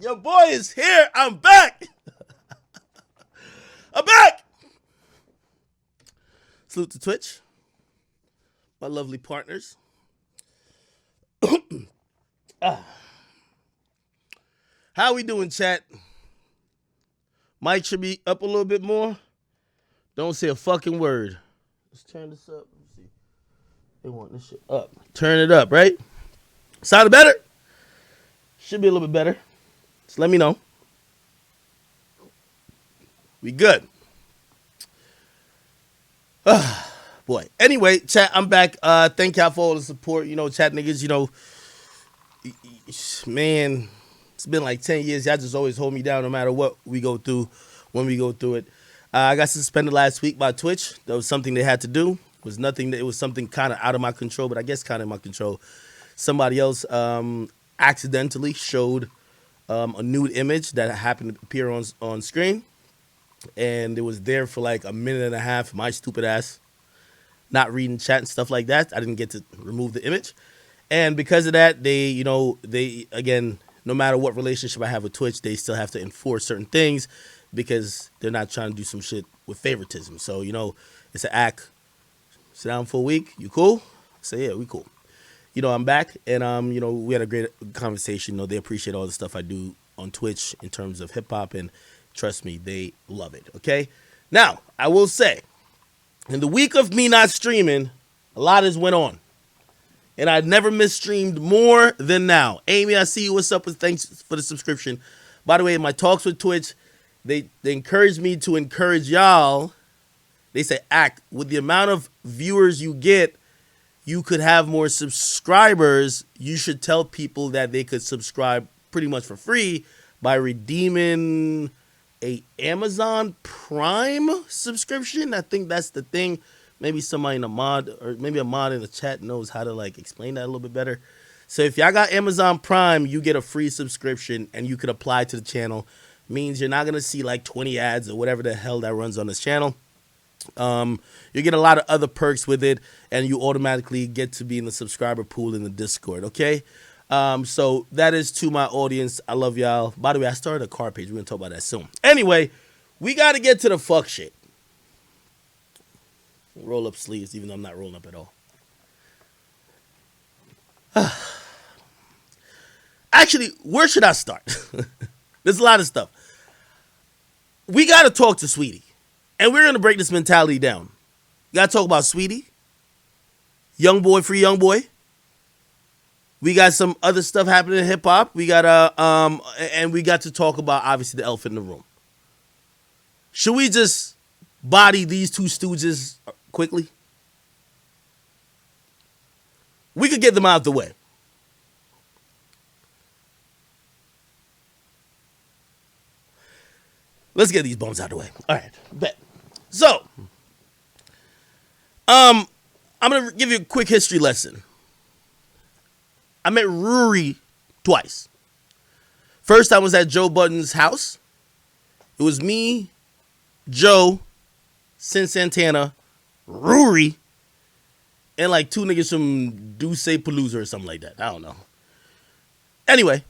Your boy is here. I'm back. I'm back. Salute to Twitch. My lovely partners. How we doing, chat? Mic should be up a little bit more. Don't say a fucking word. Let's turn this up. Let's see. They want this shit up. Turn it up, right? Sound better? Should be a little bit better. Just let me know. We good. Boy. Anyway, chat, I'm back. Thank y'all for all the support. You know, chat niggas, you know, man, it's been like 10 years. Y'all just always hold me down no matter what we go through when we go through it. I got suspended last week by Twitch. That was something they had to do. It was something kind of out of my control, but I guess kind of in my control. Somebody else accidentally showed a nude image that happened to appear on screen. And it was there for like a minute and a half. My stupid ass not reading chat and stuff like that. I didn't get to remove the image. And because of that, they again, no matter what relationship I have with Twitch, they still have to enforce certain things because they're not trying to do some shit with favoritism. So, you know, it's an act. Sit down for a week. You cool? I say, yeah, we cool. You know, I'm back, and you know, we had a great conversation. You know, they appreciate all the stuff I do on Twitch in terms of hip hop, and trust me, they love it. Okay. Now, I will say, in the week of me not streaming, a lot has went on, and I've never misstreamed more than now. Amy, I see you. What's up? Thanks for the subscription. By the way, in my talks with Twitch, they encourage me to encourage y'all. They say, act with the amount of viewers you get, you could have more subscribers. You should tell people that they could subscribe pretty much for free by redeeming a Amazon Prime subscription. I think that's the thing. Maybe somebody in a mod, or maybe a mod in the chat knows how to like explain that a little bit better. So if y'all got Amazon Prime, you get a free subscription and you could apply to the channel. Means you're not going to see like 20 ads or whatever the hell that runs on this channel. You get a lot of other perks with it, and you automatically get to be in the subscriber pool in the Discord, okay? So that is to my audience. I love y'all. By the way, I started a card page. We're going to talk about that soon. Anyway, we got to get to the fuck shit. Roll up sleeves, even though I'm not rolling up at all. Actually, where should I start? There's a lot of stuff. We got to talk to Saweetie. And we're going to break this mentality down. We got to talk about Saweetie. Young boy, free young boy. We got some other stuff happening in hip hop. We got and we got to talk about obviously the elephant in the room. Should we just body these two stooges quickly? We could get them out of the way. Let's get these bums out of the way. All right, bet. So, I'm gonna give you a quick history lesson. I met Rory twice. First time was at Joe Budden's house. It was me, Joe, Sin Santana, Rory, and like two niggas from Duce Palooza or something like that. I don't know. Anyway,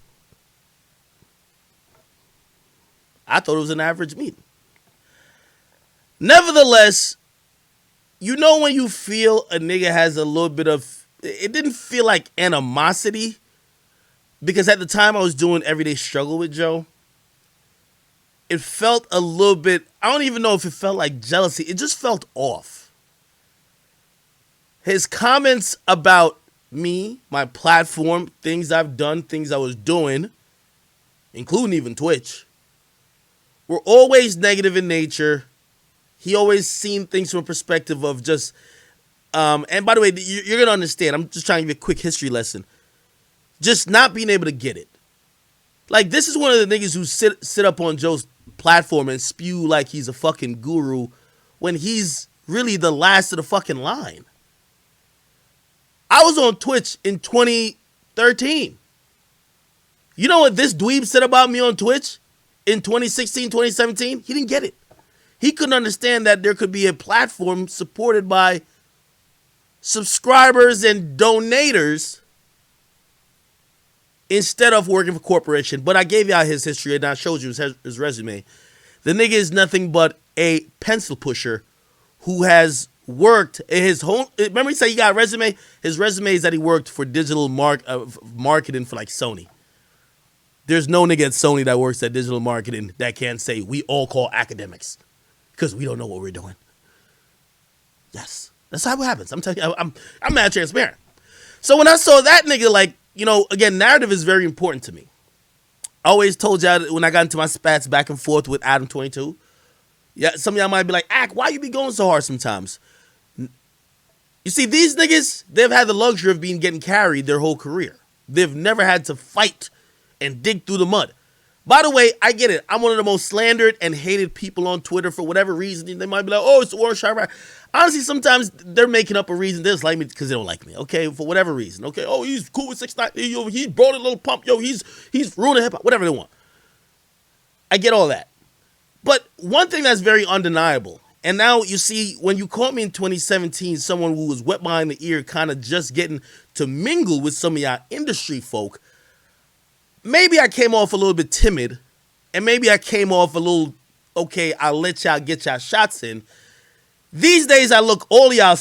I thought it was an average meeting. Nevertheless, you know when you feel a nigga has a little bit of, it didn't feel like animosity, because at the time I was doing Everyday Struggle with Joe. It felt a little bit, I don't even know if it felt like jealousy. It just felt off. His comments about me, my platform, things I've done, things I was doing, including even Twitch, were always negative in nature. He always seen things from a perspective of just, and by the way, you're going to understand. I'm just trying to give you a quick history lesson. Just not being able to get it. Like, this is one of the niggas who sit up on Joe's platform and spew like he's a fucking guru when he's really the last of the fucking line. I was on Twitch in 2013. You know what this dweeb said about me on Twitch in 2016, 2017? He didn't get it. He couldn't understand that there could be a platform supported by subscribers and donators instead of working for corporation. But I gave y'all his history and I showed you his resume. The nigga is nothing but a pencil pusher who has worked in his whole. Remember, he said he got a resume. His resume is that he worked for digital marketing for like Sony. There's no nigga at Sony that works at digital marketing that can't say we all call academics because we don't know what we're doing. Yes, that's how it happens. I'm telling you, I'm mad transparent. So when I saw that nigga, like, you know, again, narrative is very important to me. I always told y'all when I got into my spats back and forth with Adam 22. Yeah, some of y'all might be like, why you be going so hard sometimes? You see, these niggas, they've had the luxury of getting carried their whole career. They've never had to fight and dig through the mud. By the way, I get it. I'm one of the most slandered and hated people on Twitter for whatever reason. They might be like, oh, it's the worst shot right. Honestly, sometimes they're making up a reason they dislike me because they don't like me, okay? For whatever reason, okay? Oh, he's cool with 6ix9ine. He brought a little pump. Yo, he's ruining hip-hop. Whatever they want. I get all that. But one thing that's very undeniable, and now you see, when you caught me in 2017, someone who was wet behind the ear, kind of just getting to mingle with some of y'all industry folk, maybe I came off a little bit timid, and maybe I came off a little, okay, I'll let y'all get y'all shots in. These days, I look all y'all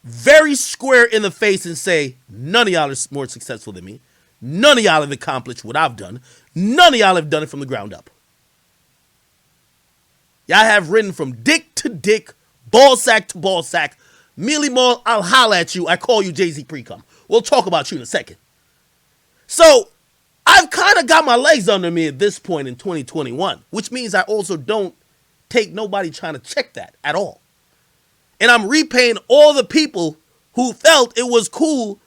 very square in the face and say, none of y'all are more successful than me. None of y'all have accomplished what I've done. None of y'all have done it from the ground up. Y'all have ridden from dick to dick, ball sack to ball sack. Mealy Mall, I'll holler at you. I call you Jay-Z pre-cum. We'll talk about you in a second. So, I've kind of got my legs under me at this point in 2021, which means I also don't take nobody trying to check that at all. And I'm repaying all the people who felt it was cool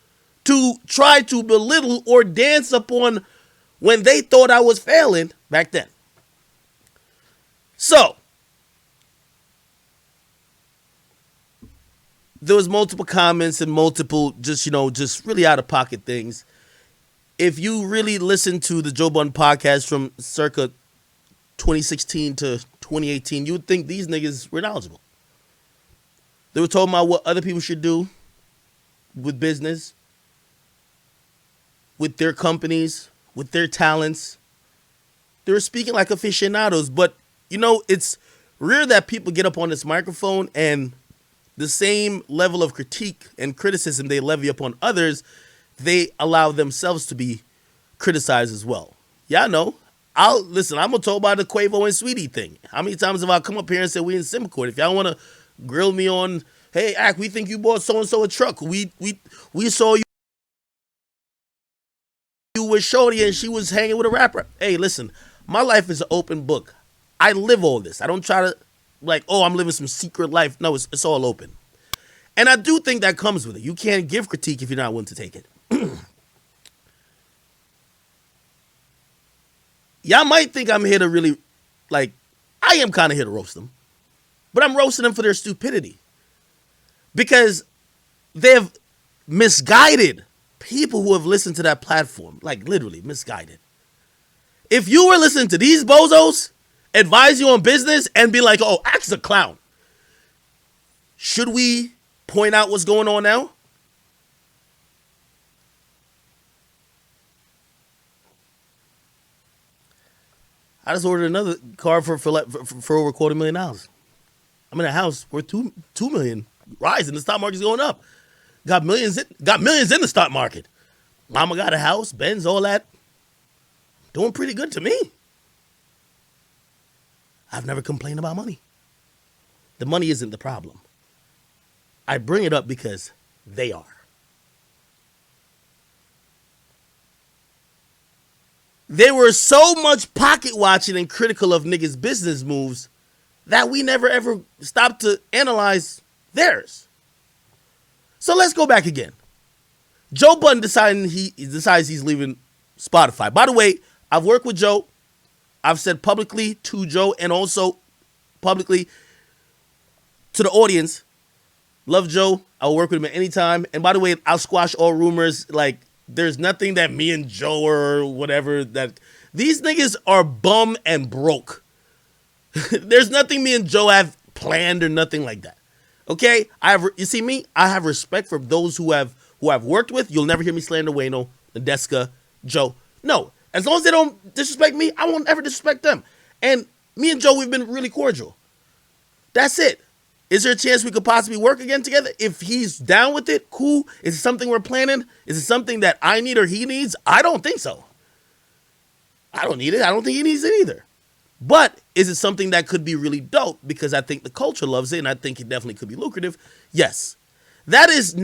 to try to belittle or dance upon when they thought I was failing back then. So, there was multiple comments and multiple just really out of pocket things. If you really listen to the Joe Budden podcast from circa 2016 to 2018, you would think these niggas were knowledgeable. They were talking about what other people should do with business, with their companies, with their talents. They were speaking like aficionados, but, it's rare that people get up on this microphone and the same level of critique and criticism they levy upon others, they allow themselves to be criticized as well. Yeah, I know. I'm gonna talk about the Quavo and Saweetie thing. How many times have I come up here and said we in sim court? If y'all want to grill me on, hey, we think you bought so and so a truck. We saw you with Shorty and she was hanging with a rapper. Hey, listen, my life is an open book. I live all this. I don't try to I'm living some secret life. No, it's all open. And I do think that comes with it. You can't give critique if you're not willing to take it. Y'all might think I'm here to really, I am kind of here to roast them. But I'm roasting them for their stupidity. Because they've misguided people who have listened to that platform. Literally misguided. If you were listening to these bozos advise you on business and be like, oh, Axe a clown, should we point out what's going on now? I just ordered another car for over $250,000. I'm in a house worth $2 million, rising. The stock market's going up. Got millions in the stock market. Mama got a house, Benz, all that. Doing pretty good to me. I've never complained about money. The money isn't the problem. I bring it up because they are. They were so much pocket watching and critical of niggas' business moves that we never ever stopped to analyze theirs. So let's go back again. Joe Budden decides he's leaving Spotify. By the way, I've worked with Joe. I've said publicly to Joe and also publicly to the audience, love Joe. I'll work with him at any time. And by the way, I'll squash all rumors. There's nothing that me and Joe or whatever that these niggas are bum and broke. There's nothing me and Joe have planned or nothing like that. Okay? You see me? I have respect for those who I've worked with. You'll never hear me slander Wayno, Nadeska, Joe. No. As long as they don't disrespect me, I won't ever disrespect them. And me and Joe, we've been really cordial. That's it. Is there a chance we could possibly work again together? If he's down with it, cool. Is it something we're planning? Is it something that I need or he needs? I don't think so. I don't need it. I don't think he needs it either. But is it something that could be really dope? Because I think the culture loves it, and I think it definitely could be lucrative. Yes. That has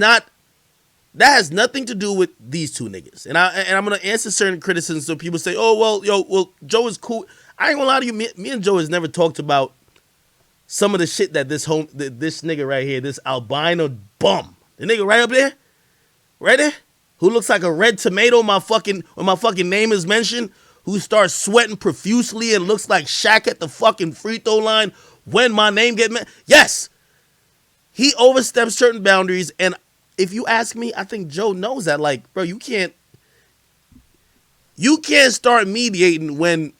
nothing to do with these two niggas. And I'm gonna answer certain criticisms. So people say, "Oh well, Joe is cool." I ain't gonna lie to you. Me and Joe has never talked about some of the shit that this nigga right here, this albino bum, the nigga right up there, right there, who looks like a red tomato. When my fucking name is mentioned, who starts sweating profusely and looks like Shaq at the fucking free throw line when my name gets mentioned. Yes, he oversteps certain boundaries, and if you ask me, I think Joe knows that. Like, bro, you can't start mediating when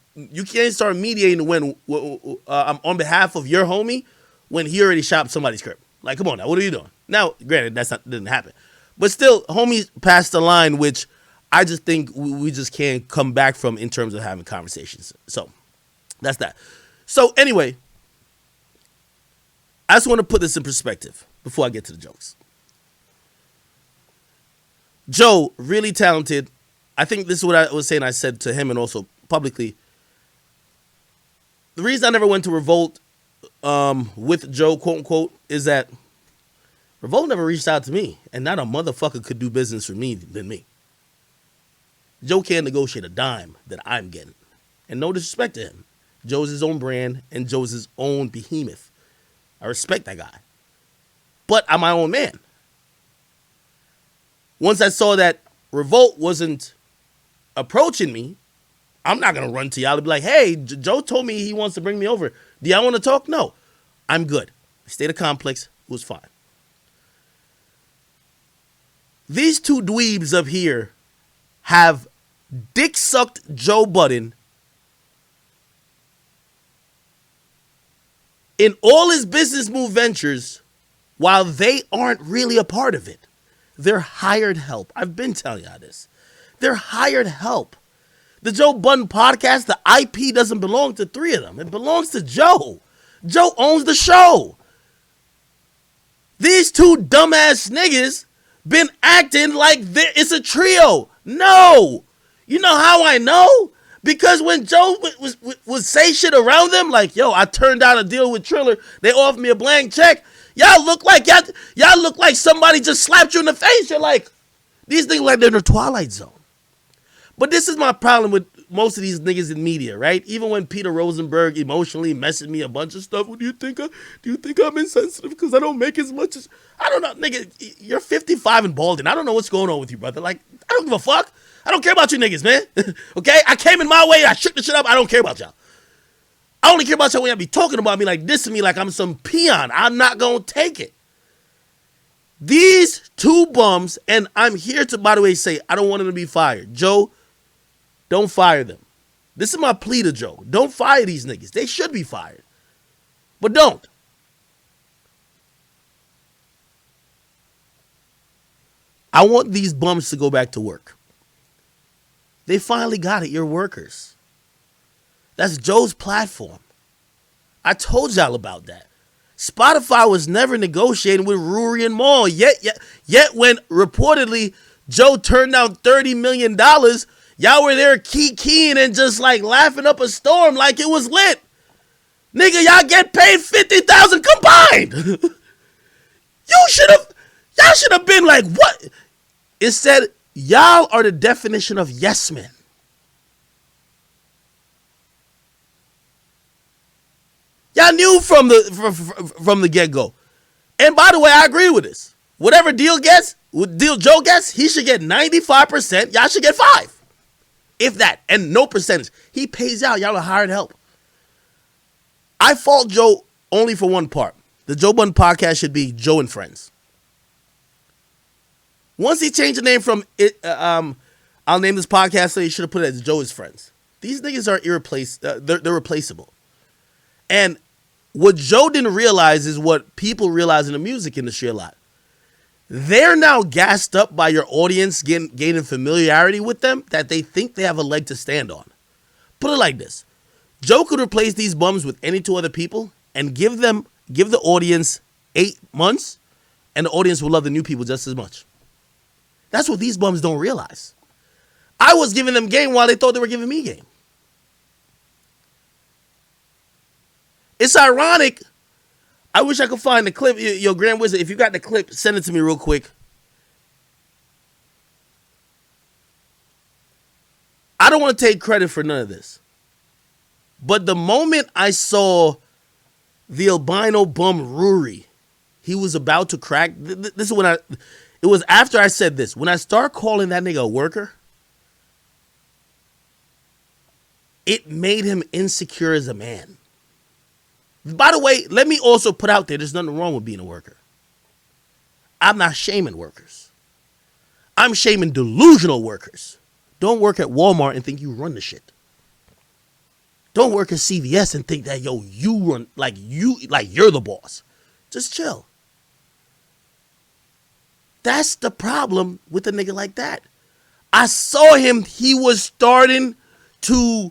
I'm on behalf of your homie when he already shopped somebody's crib. Like, come on now, what are you doing? Now, granted, didn't happen, but still, homie passed the line, which I just think we just can't come back from in terms of having conversations. So that's that. So anyway, I just want to put this in perspective before I get to the jokes. Joe, really talented. I think this is what I was saying. I said to him and also publicly. The reason I never went to Revolt with Joe, quote unquote, is that Revolt never reached out to me, and not a motherfucker could do business for me than me. Joe can't negotiate a dime that I'm getting. And no disrespect to him. Joe's his own brand, and Joe's his own behemoth. I respect that guy. But I'm my own man. Once I saw that Revolt wasn't approaching me, I'm not going to run to y'all and be like, hey, Joe told me he wants to bring me over. Do y'all want to talk? No. I'm good. I stayed at Complex. It was fine. These two dweebs up here have dick-sucked Joe Budden in all his business move ventures while they aren't really a part of it. They're hired help. I've been telling y'all this. They're hired help. The Joe Budden podcast, the IP doesn't belong to three of them. It belongs to Joe. Joe owns the show. These two dumbass niggas been acting like it's a trio. No. You know how I know? Because when Joe would say shit around them, like, yo, I turned down a deal with Triller. They offered me a blank check. Y'all look like somebody just slapped you in the face. You're like, these niggas like they're in the Twilight Zone. But this is my problem with most of these niggas in media, right? Even when Peter Rosenberg emotionally messaged me a bunch of stuff, do you think I'm insensitive because I don't make as much as... I don't know, nigga, you're 55 and balding. I don't know what's going on with you, brother. Like, I don't give a fuck. I don't care about you niggas, man. Okay? I came in my way. I shook the shit up. I don't care about y'all. I only care about y'all when y'all be talking about me like this to me like I'm some peon. I'm not going to take it. These two bums, and I'm here to, by the way, say I don't want them to be fired. Joe, don't fire them. This is my plea to Joe. Don't fire these niggas. They should be fired. But don't. I want these bums to go back to work. They finally got it. You're workers. That's Joe's platform. I told y'all about that. Spotify was never negotiating with Rory and Maul. Yet when reportedly Joe turned down $30 million, y'all were there keying and just like laughing up a storm like it was lit. Nigga, y'all get paid $50,000 combined. Y'all should have been like, what? It said, y'all are the definition of yes men. Y'all knew from the get-go. And by the way, I agree with this. Whatever deal Joe gets, he should get 95%. Y'all should get 5%. If that. And no percentage. He pays out. Y'all are hired help. I fault Joe only for one part. The Joe Budden podcast should be Joe and Friends. Once he changed the name from I'll name this podcast, so he should have put it as Joe is Friends. These niggas are they're replaceable. And what Joe didn't realize is what people realize in the music industry a lot. they're now gassed up by your audience gaining familiarity with them that they think they have a leg to stand on. Put it like this. Joe could replace these bums with any two other people and give the audience 8 months, and the audience will love the new people just as much. That's what these bums don't realize. I was giving them game while they thought they were giving me game. It's ironic. I wish I could find the clip. Yo, Grand Wizard, if you got the clip, send it to me real quick. I don't want to take credit for none of this. But the moment I saw the albino bum Rory, he was about to crack. This is when it was after I said this. When I start calling that nigga a worker, it made him insecure as a man. By the way, let me also put out there's nothing wrong with being a worker. I'm not shaming workers. I'm shaming delusional workers. Don't work at Walmart and think you run the shit. Don't work at CVS and think that, yo, you run, like you're the boss. Just chill. That's the problem with a nigga like that. I saw him, he was starting to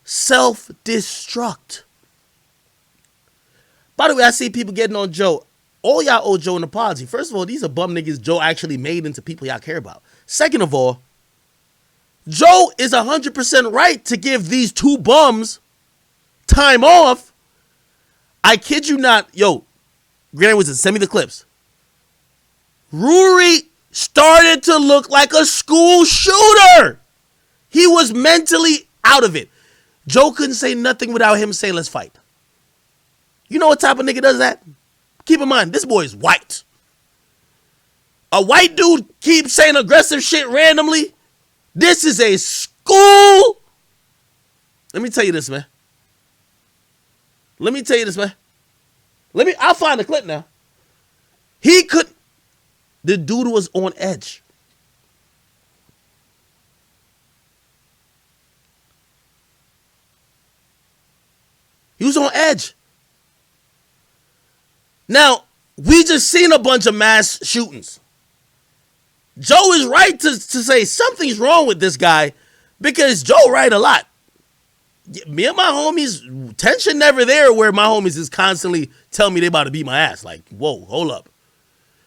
self-destruct. By the way, I see people getting on Joe. All y'all owe Joe an apology. First of all, these are bum niggas Joe actually made into people y'all care about. Second of all, Joe is 100% right to give these two bums time off. I kid you not. Yo, Grand Wizard, send me the clips. Rory started to look like a school shooter. He was mentally out of it. Joe couldn't say nothing without him saying, let's fight. You know what type of nigga does that? Keep in mind, this boy is white. A white dude keeps saying aggressive shit randomly. This is a school. Let me tell you this, man. I'll find the clip now. The dude was on edge. He was on edge. Now, we just seen a bunch of mass shootings. Joe is right to say something's wrong with this guy because Joe right a lot. Me and my homies, tension never there where my homies is constantly telling me they about to beat my ass. Like, whoa, hold up.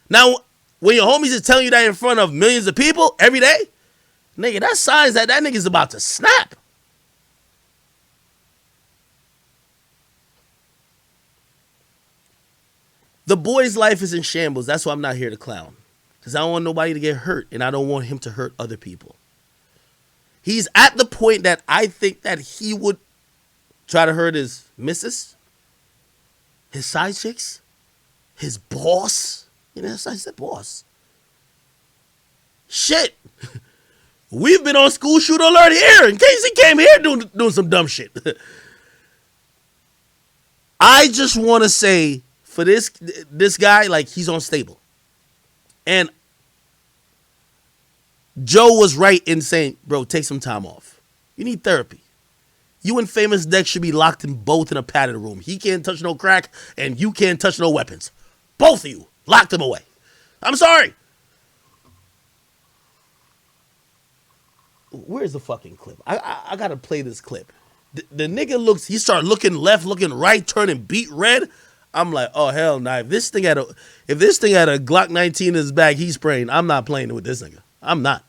Now, when your homies is telling you that in front of millions of people every day, nigga, that's signs that nigga's about to snap. The boy's life is in shambles. That's why I'm not here to clown. Because I don't want nobody to get hurt, and I don't want him to hurt other people. He's at the point that I think that he would try to hurt his missus, his side chicks, his boss. You know, I said boss. Shit. We've been on school shoot alert here in case he came here doing some dumb shit. I just want to say, for this guy, like, he's unstable. And Joe was right in saying, bro, take some time off. You need therapy. You and Famous Dex should be locked in both in a padded room. He can't touch no crack, and you can't touch no weapons. Both of you, locked him away. I'm sorry. Where's the fucking clip? I gotta play this clip. The nigga he started looking left, looking right, turning beet red. I'm like, oh hell nah. If this thing had a Glock 19 in his bag, he's spraying. I'm not playing with this nigga. I'm not.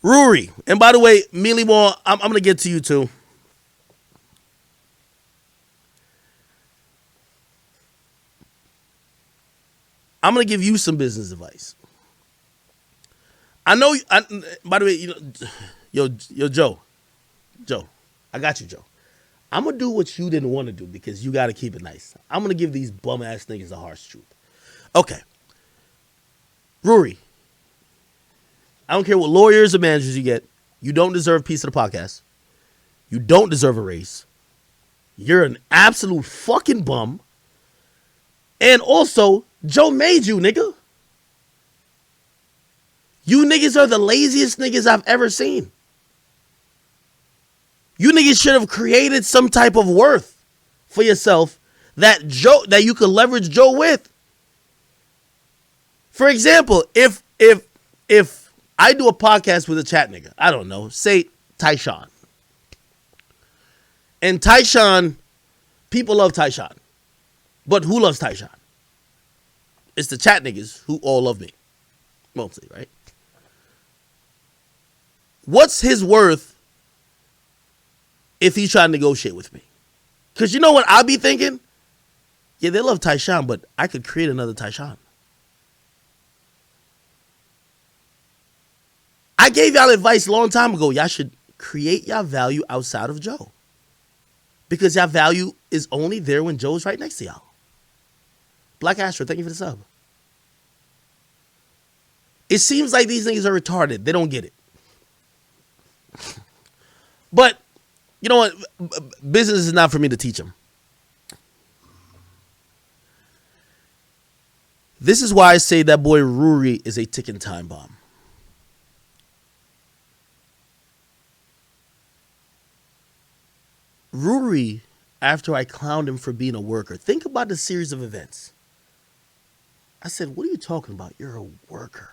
Rory. And by the way, Mealy Moore, I'm gonna get to you too. I'm gonna give you some business advice. I know. By the way, you know, yo, Joe, I got you, Joe. I'm gonna do what you didn't want to do because you got to keep it nice. I'm gonna give these bum ass niggas the harsh truth. Okay, Rory. I don't care what lawyers or managers you get. You don't deserve a piece of the podcast. You don't deserve a raise. You're an absolute fucking bum. And also, Joe made you, nigga. You niggas are the laziest niggas I've ever seen. You niggas should have created some type of worth for yourself that you could leverage Joe with. For example, if I do a podcast with a chat nigga, I don't know, say Tyshawn. And Tyshawn, people love Tyshawn. But who loves Tyshawn? It's the chat niggas who all love me. Mostly, right? What's his worth if he's trying to negotiate with me? Because you know what I'll be thinking? Yeah, they love Tyshawn, but I could create another Tyshawn. I gave y'all advice a long time ago. Y'all should create y'all value outside of Joe. Because y'all value is only there when Joe's right next to y'all. Black Astro, thank you for the sub. It seems like these niggas are retarded. They don't get it. But, you know what? Business is not for me to teach them. This is why I say that boy Rory is a ticking time bomb. Rory, after I clowned him for being a worker, think about the series of events. I said, what are you talking about? You're a worker.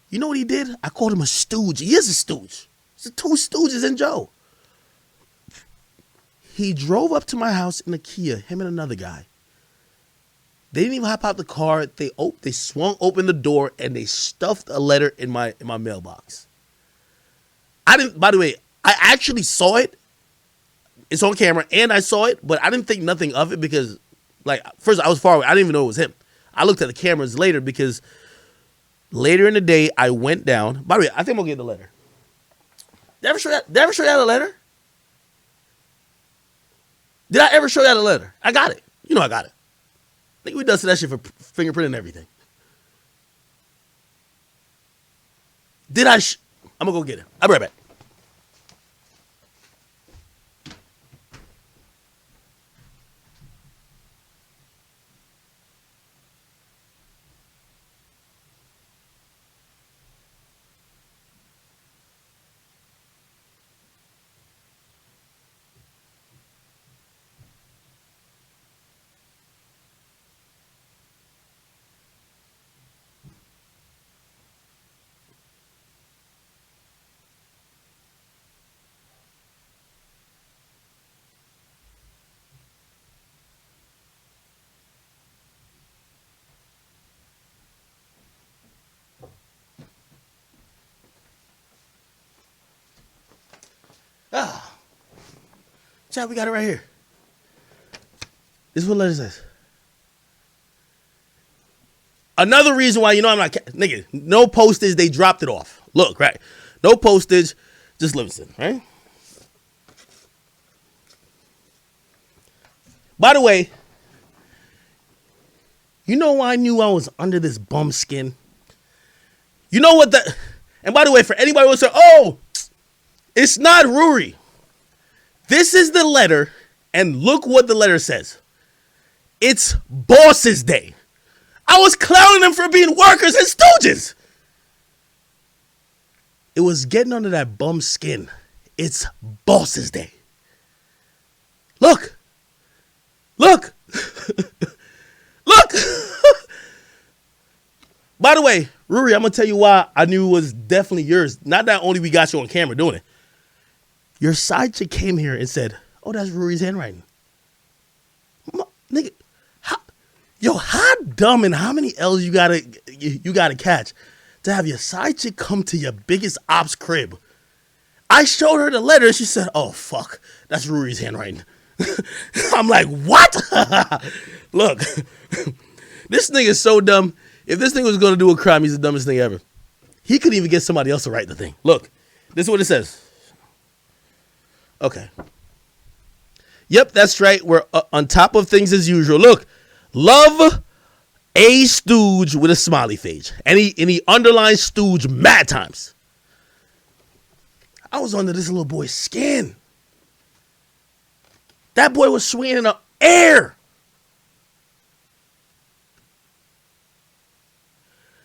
You know what he did? I called him a stooge. He is a stooge. There's two stooges in Joe. He drove up to my house in a Kia, him and another guy. They didn't even hop out the car. They swung open the door and they stuffed a letter in my mailbox. By the way, I actually saw it. It's on camera and I saw it, but I didn't think nothing of it because, like, first I was far away. I didn't even know it was him. I looked at the cameras later because later in the day I went down. By the way, I think I'm gonna get the letter. Did I ever show you the letter? Did I ever show you the letter? I got it. You know I got it. I think we dusted that shit for fingerprint and everything. I'm gonna go get it. I'll be right back. Ah, chat, we got it right here. This is what letter says. Another reason why, you know, I'm not, nigga, no postage, they dropped it off. Look, right? No postage, just Livingston, right? By the way, you know why I knew I was under this bum skin? You know what and by the way, for anybody who say, oh, it's not Rory. This is the letter, and look what the letter says. It's Boss's Day. I was clowning them for being workers and stooges. It was getting under that bum skin. It's Boss's Day. Look. Look. Look. By the way, Rory, I'm going to tell you why I knew it was definitely yours. Not that only we got you on camera doing it. Your side chick came here and said, oh, that's Rory's handwriting. Nigga, how dumb and how many L's you gotta catch to have your side chick come to your biggest ops crib? I showed her the letter and she said, oh, fuck, that's Rory's handwriting. I'm like, what? Look, this nigga is so dumb. If this thing was going to do a crime, he's the dumbest thing ever. He couldn't even get somebody else to write the thing. Look, this is what it says. Okay. Yep, that's right. We're on top of things as usual. Look, love a stooge with a smiley face. And he underlined stooge mad times. I was under this little boy's skin. That boy was swinging in the air.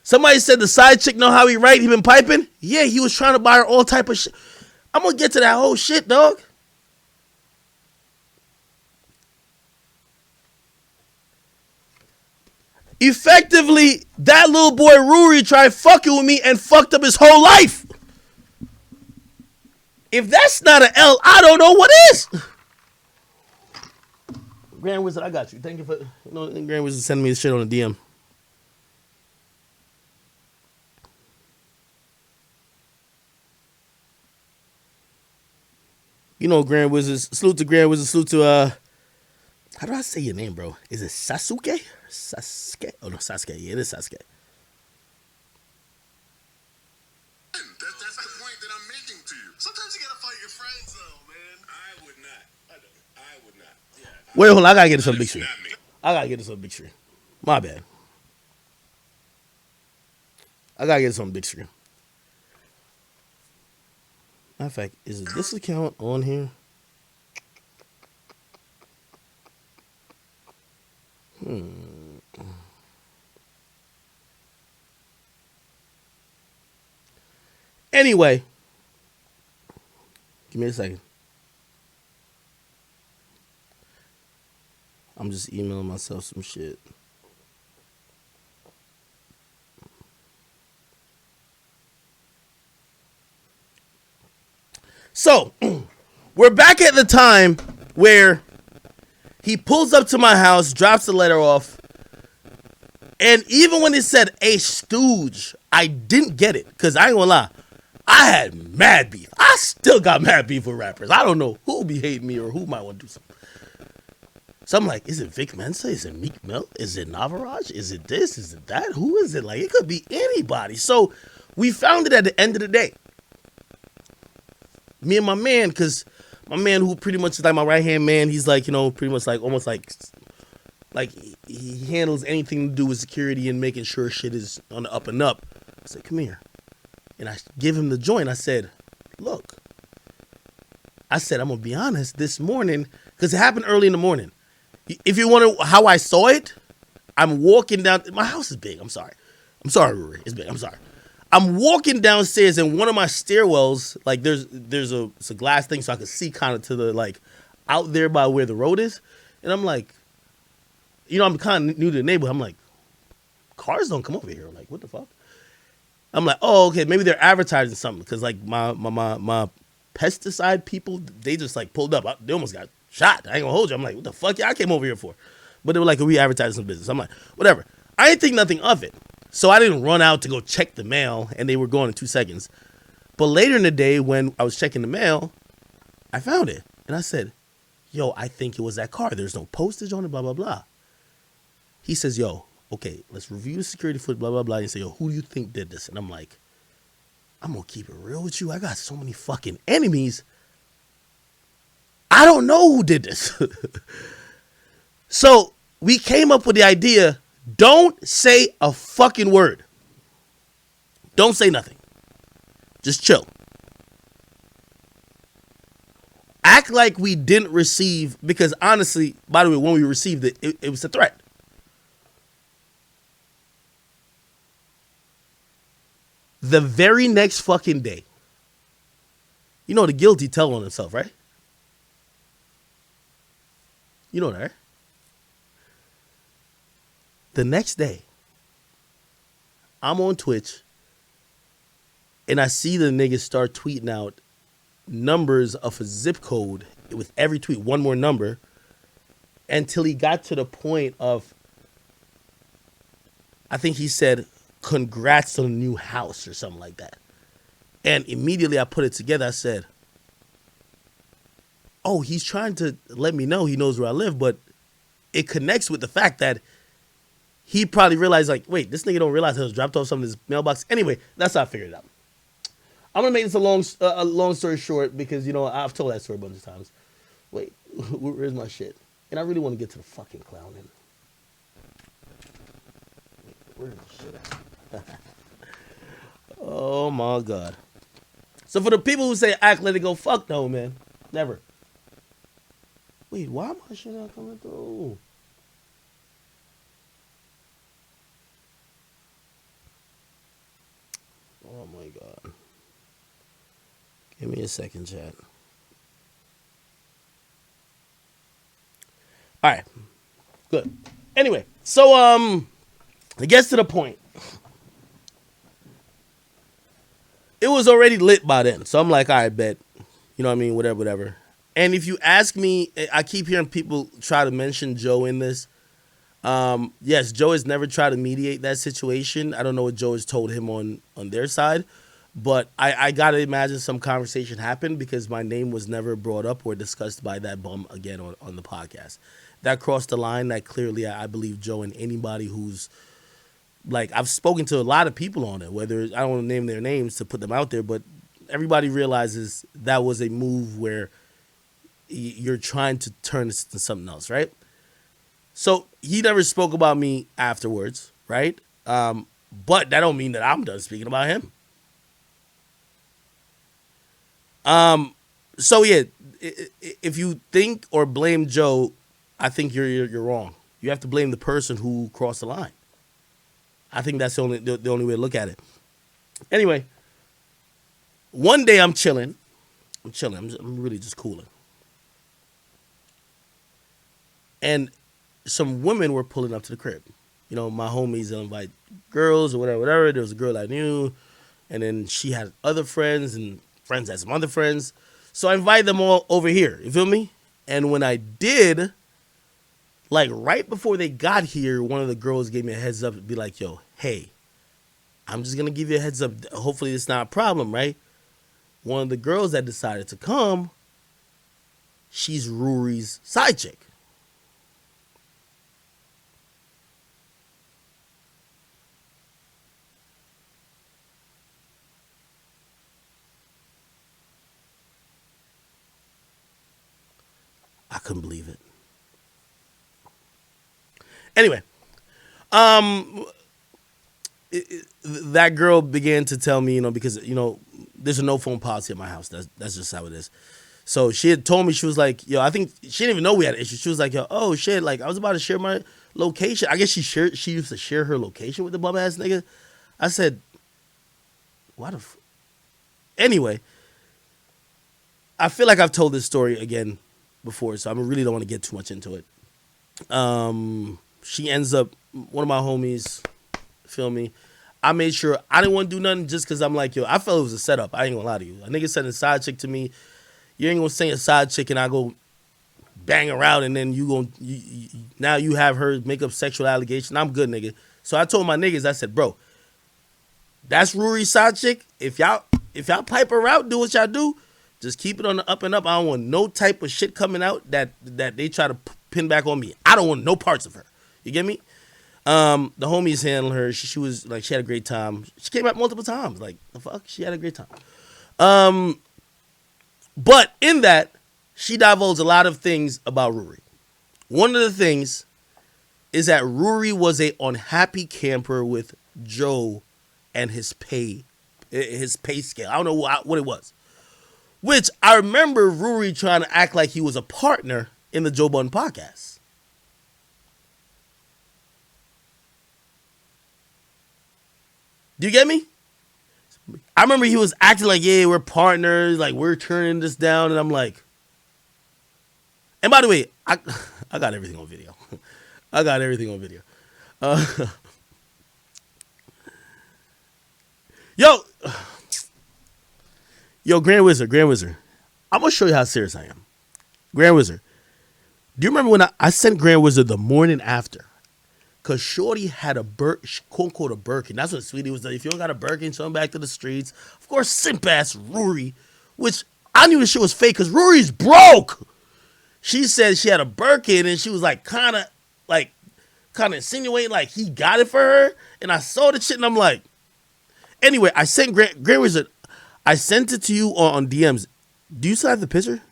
Somebody said the side chick know how he write. He been piping. Yeah, he was trying to buy her all type of shit. I'm going to get to that whole shit, dog. Effectively, that little boy Rory tried fucking with me and fucked up his whole life. If that's not an L, I don't know what is. Grand Wizard, I got you. Thank you for Grand Wizard sending me this shit on the DM. You know, Grand Wizards. Salute to Grand Wizards. Salute to how do I say your name, bro? Is it Sasuke? Sasuke? Oh no, Sasuke. Yeah, it is Sasuke. That's the point that I'm making to you. Sometimes you gotta fight your friends, though, man. I would not. I would not. Yeah. Wait, hold on. I gotta get this on big screen. I gotta get this on big screen. My bad. I gotta get this on big screen. Matter of fact, is this account on here? Anyway, give me a second. I'm just emailing myself some shit. So, we're back at the time where he pulls up to my house, drops the letter off, and even when it said a stooge, I didn't get it, because I ain't gonna lie, I had mad beef. I still got mad beef with rappers. I don't know who be hating me or who might want to do something. So I'm like, is it Vic Mensa? Is it Meek Mill? Is it Navaraj? Is it this? Is it that? Who is it? Like, it could be anybody. So we found it at the end of the day. Me and my man, because my man who pretty much is like my right-hand man, he's like, pretty much like almost like he handles anything to do with security and making sure shit is on the up and up. I said, come here. And I give him the joint. I said, look. I said, I'm going to be honest, this morning, because it happened early in the morning. If you wonder how I saw it, I'm walking down. My house is big. I'm sorry. I'm sorry, Rory. It's big. I'm sorry. I'm walking downstairs and one of my stairwells, like there's a glass thing so I can see kind of to the, like, out there by where the road is. And I'm like, I'm kind of new to the neighborhood. I'm like, cars don't come over here. I'm like, what the fuck? I'm like, oh, okay, maybe they're advertising something. Because, like, my pesticide people, they just, like, pulled up. They almost got shot. I ain't gonna hold you. I'm like, what the fuck I came over here for? But they were like, we advertising some business. I'm like, whatever. I didn't think nothing of it. So I didn't run out to go check the mail, and they were gone in 2 seconds. But later in the day, when I was checking the mail, I found it. And I said, yo, I think it was that car. There's no postage on it, blah, blah, blah. He says, yo, okay, let's review the security footage, blah, blah, blah. And say, yo, who do you think did this? And I'm like, I'm going to keep it real with you. I got so many fucking enemies. I don't know who did this. So we came up with the idea, don't say a fucking word. Don't say nothing. Just chill. Act like we didn't receive, because honestly, by the way, when we received it, it was a threat. The very next fucking day, the guilty tell on himself, right? You know that, right? The next day, I'm on Twitch, and I see the niggas start tweeting out numbers of a zip code with every tweet, one more number, until he got to the point of, I think he said, congrats on a new house or something like that. And immediately I put it together. I said, oh, he's trying to let me know he knows where I live, but it connects with the fact that he probably realized, like, wait, this nigga don't realize I was dropped off something in his mailbox. Anyway, that's how I figured it out. I'm going to make this a long story short because, I've told that story a bunch of times. Wait, where's my shit? And I really want to get to the fucking clowning. Where's my shit at? Oh, my God. So for the people who say, act, let it go, fuck no, man. Never. Wait, why my shit not coming through? Oh, my God. Give me a second, chat. All right. Good. Anyway, so, It gets to the point. It was already lit by then. So I'm like, all right, bet. You know what I mean? Whatever, whatever. And if you ask me, I keep hearing people try to mention Joe in this. Yes, Joe has never tried to mediate that situation. I don't know what Joe has told him on their side, but I gotta imagine some conversation happened because my name was never brought up or discussed by that bum again on the podcast. That crossed the line. That clearly, I believe Joe and anybody who's like I've spoken to a lot of people on it. Whether I don't want to name their names to put them out there, but everybody realizes that was a move where you're trying to turn this into something else, right? So he never spoke about me afterwards, right? But that don't mean that I'm done speaking about him. So yeah, if you think or blame Joe, I think you're wrong. You have to blame the person who crossed the line. I think that's the only way to look at it. Anyway, one day I'm chilling. I'm really just cooling. And some women were pulling up to the crib. You know, my homies invite girls or whatever, whatever. There was a girl I knew, and then she had other friends, and friends had some other friends. So I invited them all over here. You feel me? And when I did, like right before they got here, one of the girls gave me a heads up to be like, yo, hey, I'm just gonna give you a heads up. Hopefully it's not a problem, right? One of the girls that decided to come, she's Rory's side chick. I couldn't believe it. Anyway, um, that girl began to tell me, you know, because you know, there's a no phone policy at my house. That's just how it is. So she had told me, she was like, yo, I think she didn't even know we had an issue. She was like, yo, oh shit, like I was about to share my location. I guess she used to share her location with the bum ass nigga. I said, what the anyway, I feel like I've told this story again before, so I really don't want to get too much into it. She ends up one of my homies, feel me. I made sure I didn't want to do nothing just because I'm like, yo, I felt it was a setup. I ain't gonna lie to you. A nigga sending a side chick to me. You ain't gonna say a side chick and I go bang her out and then now you have her make up sexual allegation. I'm good, nigga. So I told my niggas, I said, bro, that's Rory's side chick. If y'all pipe her out, do what y'all do. Just keep it on the up and up. I don't want no type of shit coming out that they try to pin back on me. I don't want no parts of her. You get me? The homies handled her. She was like, she had a great time. She came out multiple times. Like, the fuck? She had a great time. But in that, she divulged a lot of things about Rory. One of the things is that Rory was a unhappy camper with Joe and his pay scale. I don't know what it was. Which I remember Rory trying to act like he was a partner in the Joe Budden podcast. Do you get me? I remember he was acting like, yeah, we're partners, like we're turning this down, and I'm like, and by the way, I got everything on video. I got everything on video. Uh, yo, Grand Wizard. I'm gonna show you how serious I am. Grand Wizard. Do you remember when I sent Grand Wizard the morning after? Cause Shorty had a quote unquote a Birkin. That's what Sweetie was like. If you don't got a Birkin, show him back to the streets. Of course, simp ass Rory, which I knew the shit was fake because Rory's broke. She said she had a Birkin and she was like kind of insinuating like he got it for her. And I saw the shit and I'm like, anyway, I sent Grand Wizard. I sent it to you on DMs. Do you still have the picture?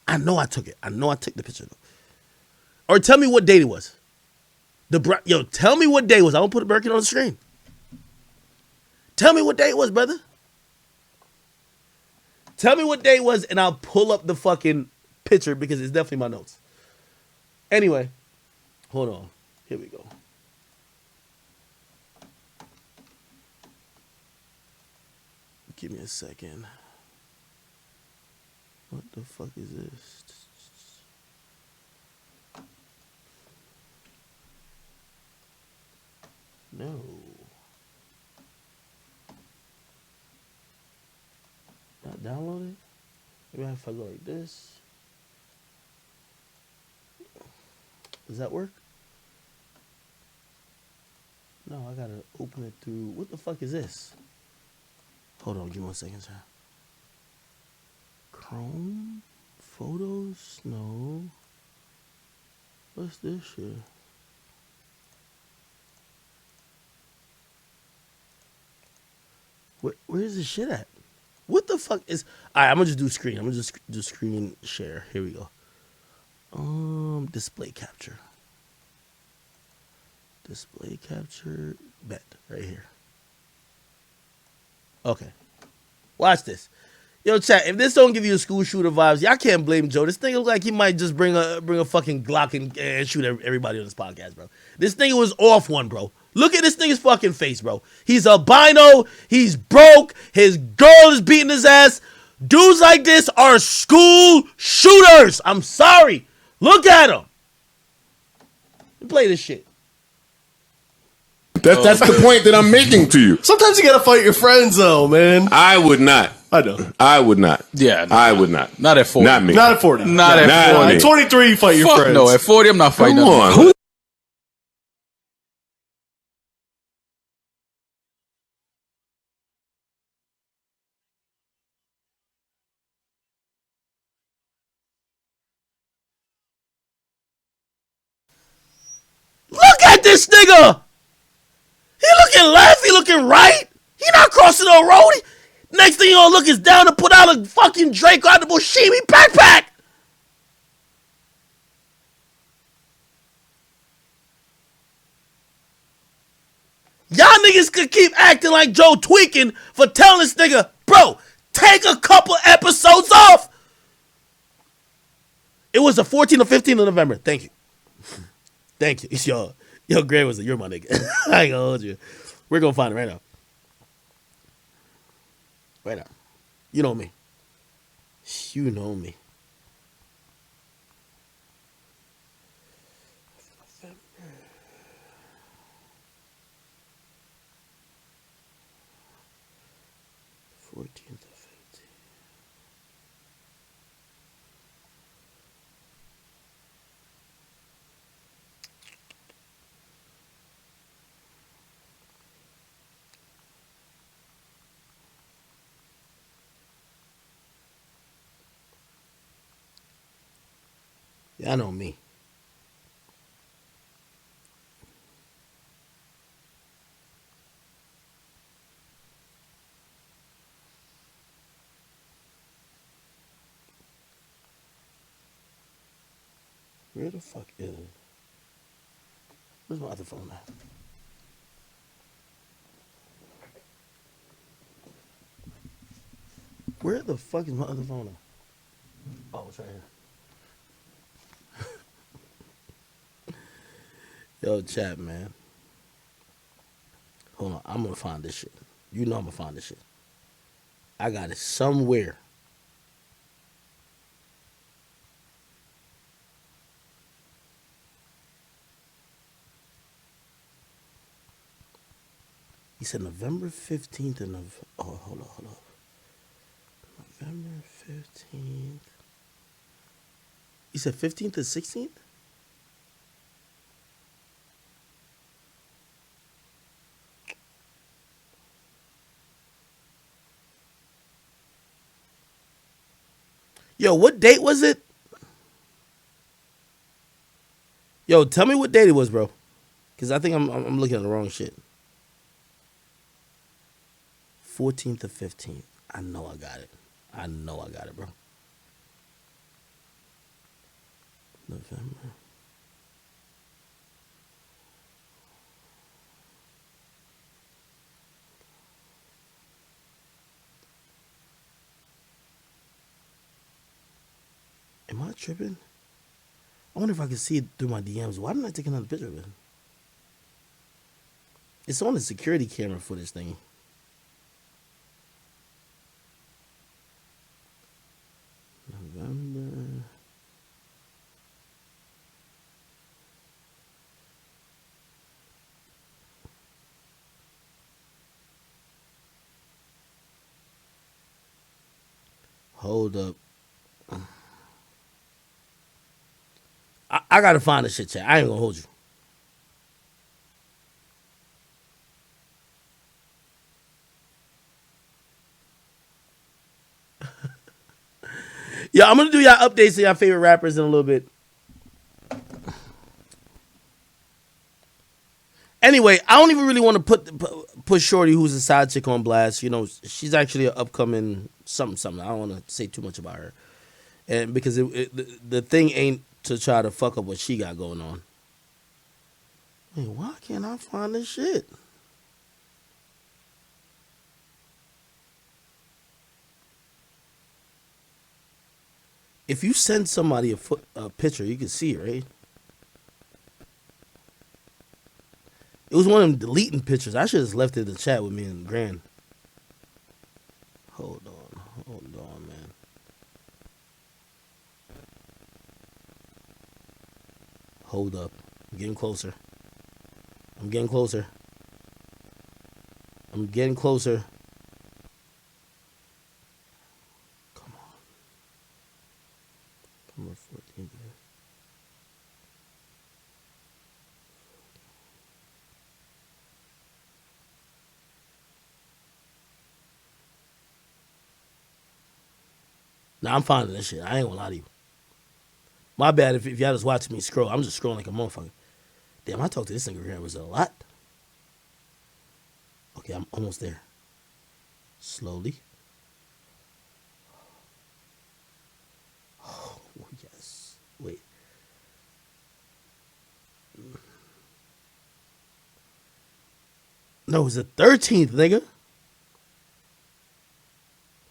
I know I took it. I know I took the picture though. Or tell me what date it was. Tell me what day it was. I won't put a Birkin on the screen. Tell me what day it was, brother. Tell me what day it was, and I'll pull up the fucking picture because it's definitely my notes. Anyway, hold on. Here we go. Give me a second. What the fuck is this? No. Not downloaded? Maybe if I go like this. Does that work? No, I gotta open it through. What the fuck is this? Hold on, give me 1 second, sir. Chrome? Photos? No. What's this shit? Where's this shit at? What the fuck is... Alright, I'm gonna just do screen. I'm gonna just do screen share. Here we go. Display capture. Display capture. Bet. Right here. Okay. Watch this. Yo, chat, if this don't give you a school shooter vibes, y'all can't blame Joe. This thing looks like he might just bring a fucking Glock and shoot everybody on this podcast, bro. This thing was off one, bro. Look at this nigga's fucking face, bro. He's albino. He's broke. His girl is beating his ass. Dudes like this are school shooters. I'm sorry. Look at him. Play this shit. That's the point that I'm making to you. Sometimes you gotta fight your friends, though, man. I would not. I know. I would not. Yeah, no, I would not. Not at 40. Not me. Not at 40. Not at 40. At 23, you fight your Fuck friends. no, at 40, I'm not fighting. Come on. Who? Look at this nigga. He looking left. He looking right. He not crossing the road. Next thing you gonna look is down to put out a fucking Drake out the Bushimi backpack. Y'all niggas could keep acting like Joe tweaking for telling this nigga, bro, take a couple episodes off. It was the 14th or 15th of November. Thank you. Thank you. It's your Gray was you're my nigga. I ain't gonna hold you. We're gonna find it right now. Right now. You know me. You know me. November 14th of 15th. Y'all know me. Where the fuck is it? Where's my other phone at? Where the fuck is my other phone at? Oh, it's right here. Yo, chat, man. Hold on. I'm going to find this shit. You know I'm going to find this shit. I got it somewhere. He said November 15th and oh, hold on. November 15th. He said 15th to 16th? Yo, what date was it? Yo, tell me what date it was, bro. Because I think I'm looking at the wrong shit. 14th or 15th. I know I got it. I know I got it, bro. November. Am I tripping? I wonder if I can see it through my DMs. Why didn't I take another picture of it? It's on the security camera for this thing. November. Hold up. I gotta find this shit, chat. I ain't gonna hold you. Yeah, I'm gonna do y'all updates to y'all favorite rappers in a little bit. Anyway, I don't even really want to put Shorty, who's a side chick, on blast. You know, she's actually an upcoming something. I don't want to say too much about her, and because the thing ain't to try to fuck up what she got going on. Wait, why can't I find this shit? If you send somebody a picture, you can see it, right? It was one of them deleting pictures. I should have left it in the chat with me and Grand. Hold on, man. Hold up. I'm getting closer. I'm getting closer. I'm getting closer. Come on. Come on, 14. Now I'm finding this shit. I ain't gonna lie to you. My bad if y'all just watching me scroll. I'm just scrolling like a motherfucker. Damn, I talked to this nigga here was a lot. Okay, I'm almost there. Slowly. Oh, yes. Wait. No, it was the 13th, nigga.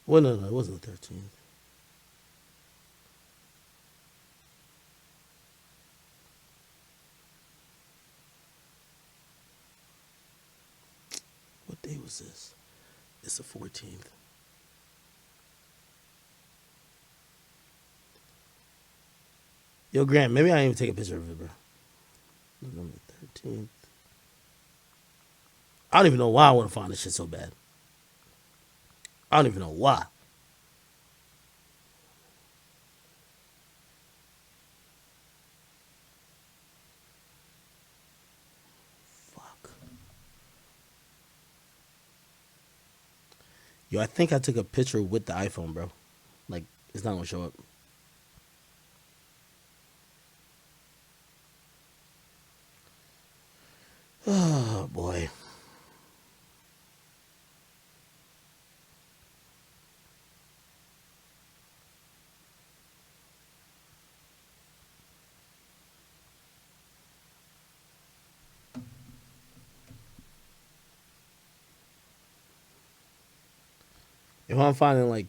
Well, no, it wasn't the 13th. What day was this? It's the 14th. Yo, Grant, maybe I didn't even take a picture of it, bro. November 13th. I don't even know why I want to find this shit so bad. I don't even know why. Fuck. Yo, I think I took a picture with the iPhone, bro. Like, it's not gonna show up. Oh, boy. If I'm finding like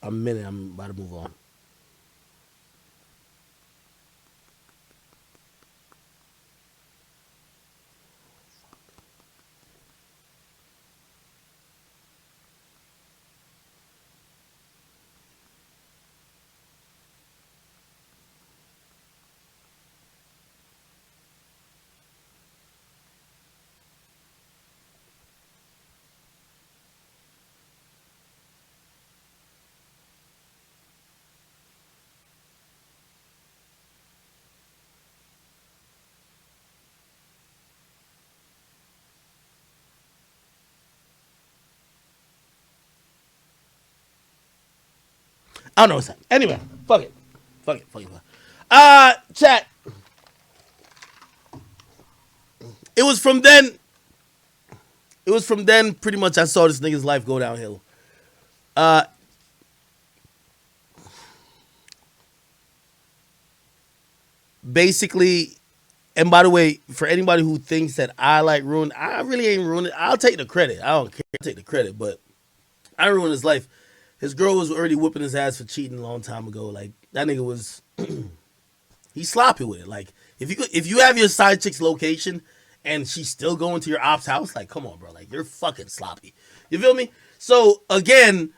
a minute, I'm about to move on. I don't know what's happening. Anyway, fuck it. Chat. It was from then. Pretty much I saw this nigga's life go downhill. Basically, and by the way, for anybody who thinks that I like ruined, I really ain't ruined it. I'll take the credit. I don't care. I'll take the credit, but I ruined his life. His girl was already whooping his ass for cheating a long time ago. Like, that nigga was he's sloppy with it. Like, if you have your side chick's location and she's still going to your op's house, like, come on, bro. Like, you're fucking sloppy. You feel me? So again,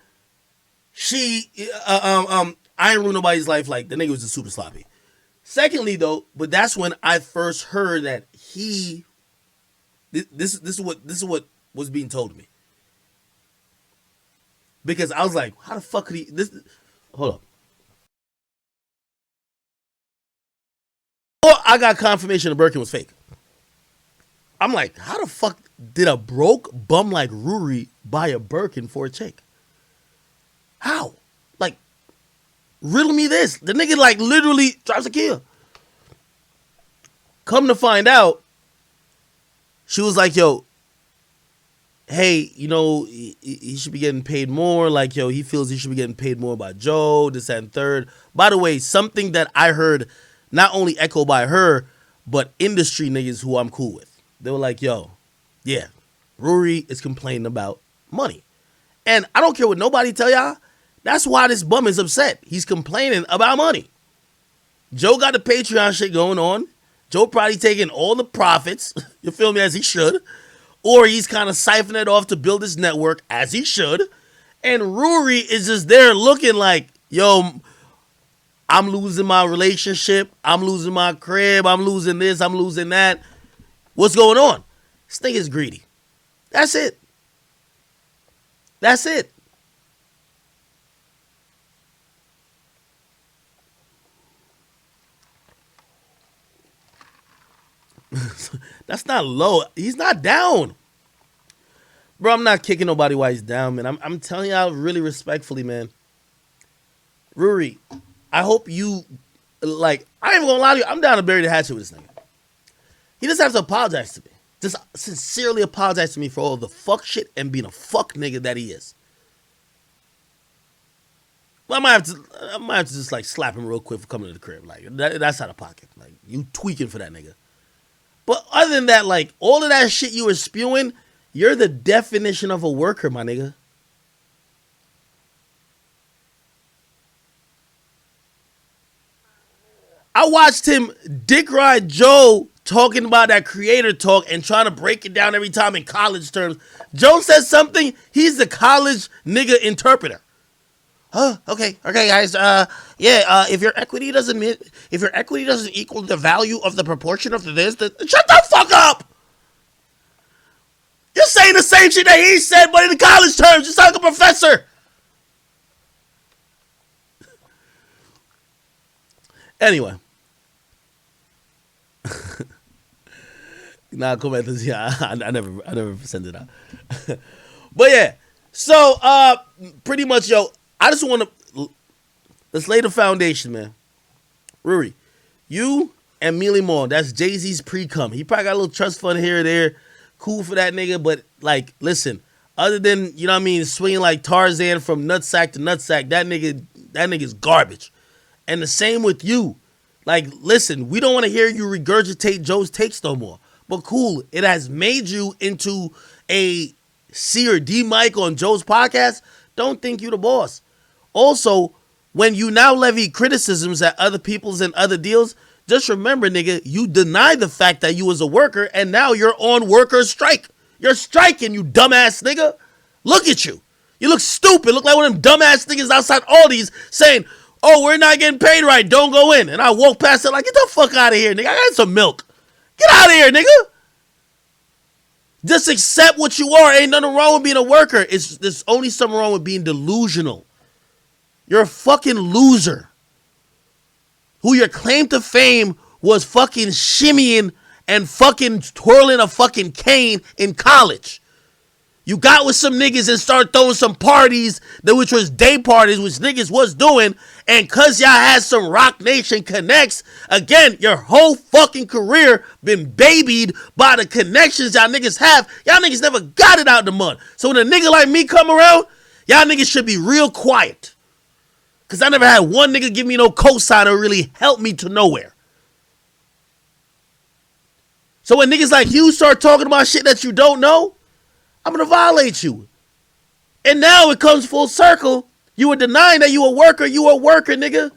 I ain't ruined nobody's life. Like, the nigga was just super sloppy. Secondly, though, but that's when I first heard that this is what was being told to me. Because I was like, how the fuck could he hold up. Or I got confirmation the Birkin was fake. I'm like, how the fuck did a broke bum like Rory buy a Birkin for a chick? How? Like, riddle me this. The nigga like literally drives a Kia. Come to find out, she was like, yo, hey, you know, he should be getting paid more. Like, yo, he feels he should be getting paid more by Joe, this, that, and third. By the way, something that I heard not only echoed by her, but industry niggas who I'm cool with. They were like, yo, yeah, Rory is complaining about money. And I don't care what nobody tell y'all. That's why this bum is upset. He's complaining about money. Joe got the Patreon shit going on. Joe probably taking all the profits, you feel me, as he should. Or he's kind of siphoning it off to build his network, as he should. And Rory is just there looking like, yo, I'm losing my relationship. I'm losing my crib. I'm losing this. I'm losing that. What's going on? This thing is greedy. That's it. That's it. That's not low. He's not down. Bro, I'm not kicking nobody while he's down, man. I'm telling y'all really respectfully, man. Rory, I hope you, like, I ain't even gonna lie to you. I'm down to bury the hatchet with this nigga. He just has to apologize to me. Just sincerely apologize to me for all the fuck shit and being a fuck nigga that he is. Well, I might have to just like slap him real quick for coming to the crib. Like that's out of pocket. Like you tweaking for that nigga. But other than that, like all of that shit you were spewing, you're the definition of a worker, my nigga. I watched him dick ride Joe talking about that creator talk and trying to break it down every time in college terms. Joe says something, he's the college nigga interpreter. Huh? Okay, guys. If your equity doesn't equal the value of the proportion of this, shut the fuck up. You're saying the same shit that he said, but in the college terms, you sound like a professor. Anyway. Nah, come back to this. Yeah, I never sent it out. But yeah, so pretty much, yo, I just want to let's lay the foundation, man. Rory, you and Mealy Moore, that's Jay-Z's pre-cum. He probably got a little trust fund here or there. Cool for that nigga, but like, listen, other than, you know what I mean, swinging like Tarzan from nutsack to nutsack, that nigga's garbage. And the same with you. Like, listen, we don't want to hear you regurgitate Joe's takes no more. But cool, it has made you into a C or D mic on Joe's podcast. Don't think you the boss. Also, when you now levy criticisms at other people's and other deals, just remember, nigga, you denied the fact that you was a worker, and now you're on worker strike. You're striking, you dumbass nigga. Look at you. You look stupid. Look like one of them dumbass niggas outside Aldi's saying, oh, we're not getting paid right. Don't go in. And I walk past it like, get the fuck out of here, nigga. I got some milk. Get out of here, nigga. Just accept what you are. Ain't nothing wrong with being a worker. There's only something wrong with being delusional. You're a fucking loser. Who your claim to fame was fucking shimmying and fucking twirling a fucking cane in college. You got with some niggas and start throwing some parties, which was day parties, which niggas was doing, and cause y'all had some Rock Nation connects, again, your whole fucking career been babied by the connections y'all niggas have. Y'all niggas never got it out the mud. So when a nigga like me come around, y'all niggas should be real quiet. Cause I never had one nigga give me no cosign or really help me to nowhere. So when niggas like you start talking about shit that you don't know, I'm going to violate you. And now it comes full circle. You were denying that you a worker. You a worker, nigga.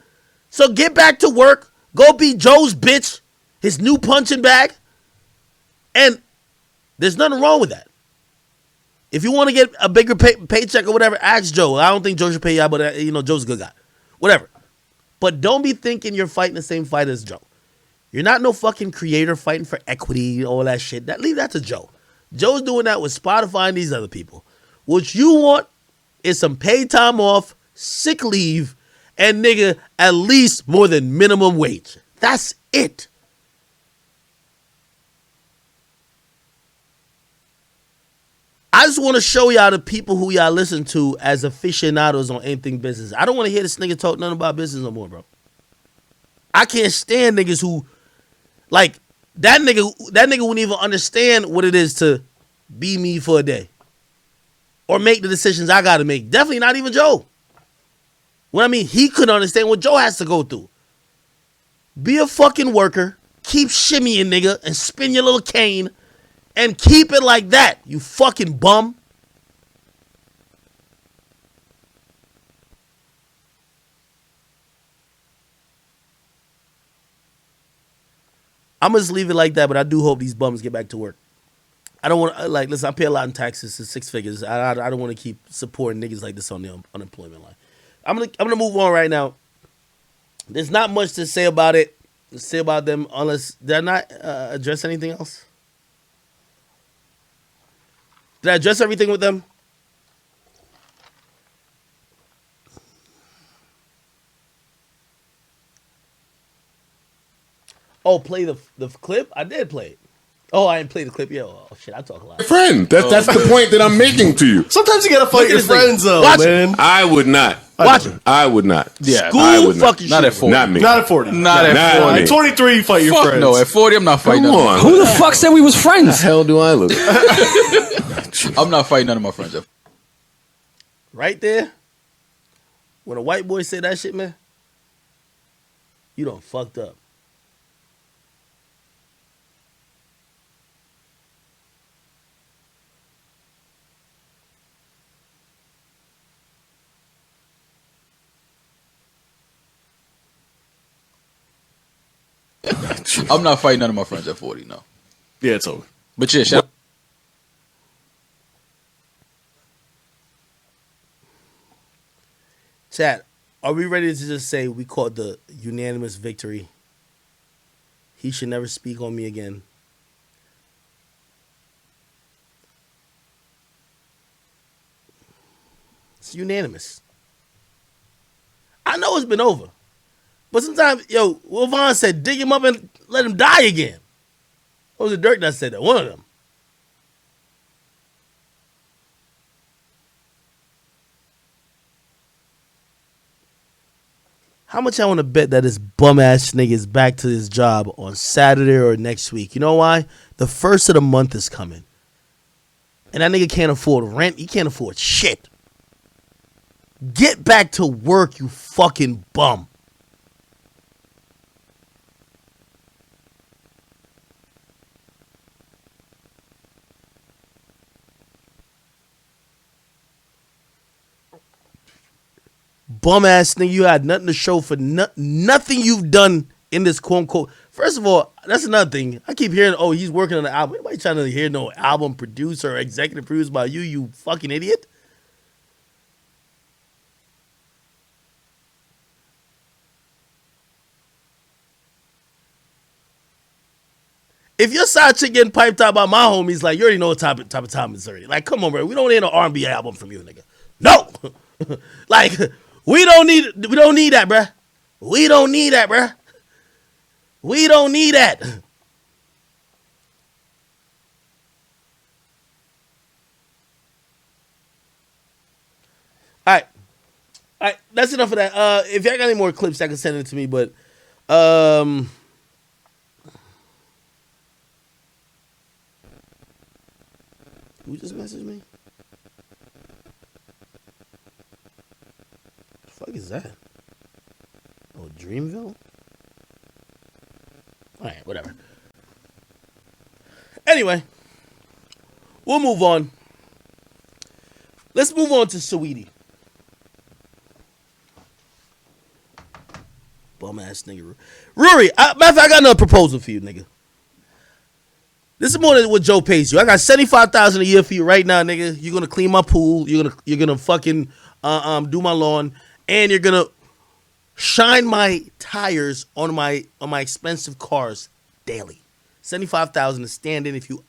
So get back to work. Go be Joe's bitch. His new punching bag. And there's nothing wrong with that. If you want to get a bigger paycheck or whatever, ask Joe. I don't think Joe should pay you out, but Joe's a good guy. Whatever. But don't be thinking you're fighting the same fight as Joe. You're not no fucking creator fighting for equity, all that shit. Leave that to Joe. Joe's doing that with Spotify and these other people. What you want is some paid time off, sick leave, and nigga, at least more than minimum wage. That's it. I just want to show y'all the people who y'all listen to as aficionados on anything business. I don't want to hear this nigga talk nothing about business no more, bro. I can't stand niggas who, like, that nigga wouldn't even understand what it is to be me for a day. Or make the decisions I gotta make. Definitely not even Joe. What I mean, he couldn't understand what Joe has to go through. Be a fucking worker, keep shimmying, nigga, and spin your little cane, and keep it like that, you fucking bum. I'm gonna just leave it like that, but I do hope these bums get back to work. I don't want to, like, listen, I pay a lot in taxes, it's 6 figures. I don't want to keep supporting niggas like this on the unemployment line. I'm gonna move on right now. There's not much to say about it, them, unless did I not address anything else? Did I address everything with them? Oh, play the clip? I did play it. Oh, I didn't play the clip yet. Oh, shit, I talk a lot. Friend, that's the point that I'm making to you. Sometimes you gotta fight your friends, though, Watch man. I would not. Watch it. I would not. Yeah. I would not. Fucking Not shit. at 40. Not me. Not at 40. Not at Not 40. me. At 23, you fight your Fuck friends. no, at 40, I'm not fighting Come none. on. Who the fuck said we was friends? hell do I look? I'm not fighting none of my friends. Right there, when a white boy say that shit, man, you done fucked up. I'm not fighting none of my friends at 40, no. Yeah, it's over. But yeah, shout Chat, are we ready to just say we caught the unanimous victory? He should never speak on me again. It's unanimous. I know it's been over. But sometimes, yo, Will Vaughn said, dig him up and let him die again. Or was it Dirk that said that? One of them. How much I want to bet that this bum ass nigga is back to his job on Saturday or next week? You know why? The first of the month is coming. And that nigga can't afford rent. He can't afford shit. Get back to work, you fucking bum. Bum ass nigga, you had nothing to show for nothing you've done in this quote unquote. First of all, that's another thing. I keep hearing, oh, he's working on the album. Anybody trying to hear no album produced or executive produced by you, you fucking idiot? If your side chick getting piped out by my homies, like, you already know what type of time it's already. Like, come on, bro. We don't need an R&B album from you, nigga. No. Like, we don't need that, bruh. We don't need that, bruh. We don't need that. All right, that's enough of that. If y'all got any more clips, I can send it to me, but who just messaged me? The fuck is that? Oh, Dreamville? Alright, whatever. Anyway, we'll move on. Let's move on to Saweetie. Bum ass nigga. Rory, matter of fact, I got another proposal for you, nigga. This is more than what Joe pays you. I got $75,000 a year for you right now, nigga. You're gonna clean my pool. You're gonna fucking do my lawn, and you're gonna shine my tires on my expensive cars daily. $75,000 to stand in if you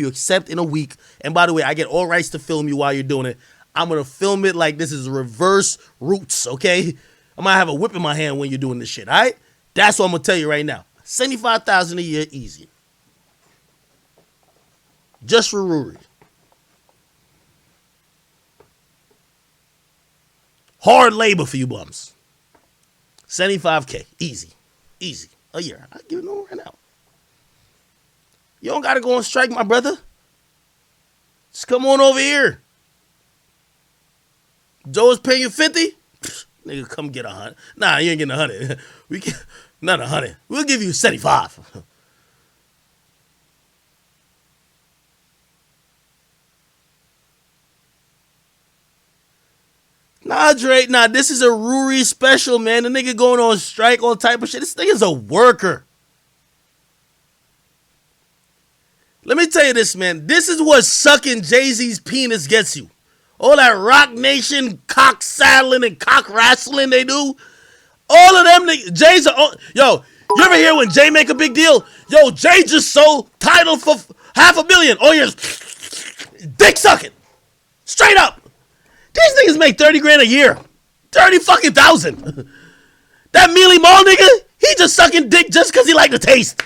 accept in a week. And by the way, I get all rights to film you while you're doing it. I'm gonna film it like this is reverse Roots, okay? I might have a whip in my hand when you're doing this shit, all right? That's what I'm going to tell you right now. $75,000 a year, easy. Just for Rory. Hard labor for you bums. $75K, easy. Easy. A year. I'll give it no right now. You don't got to go on strike, my brother. Just come on over here. Joe is paying you 50? Nigga, come get 100. Nah, you ain't getting 100. We can not 100. We'll give you 75. Nah, Drake, nah, this is a Rory special, man. The nigga going on strike, all type of shit. This nigga's a worker. Let me tell you this, man. This is what sucking Jay-Z's penis gets you. All that Rock Nation cock saddling and cock wrestling they do. All of them niggas. Jay's yo, you ever hear when Jay make a big deal? Yo, Jay just sold title for $500,000. Oh, you're dick sucking. Straight up. These niggas make 30 grand a year. 30 fucking thousand. That Mealy Mall nigga, he just sucking dick just because he like the taste.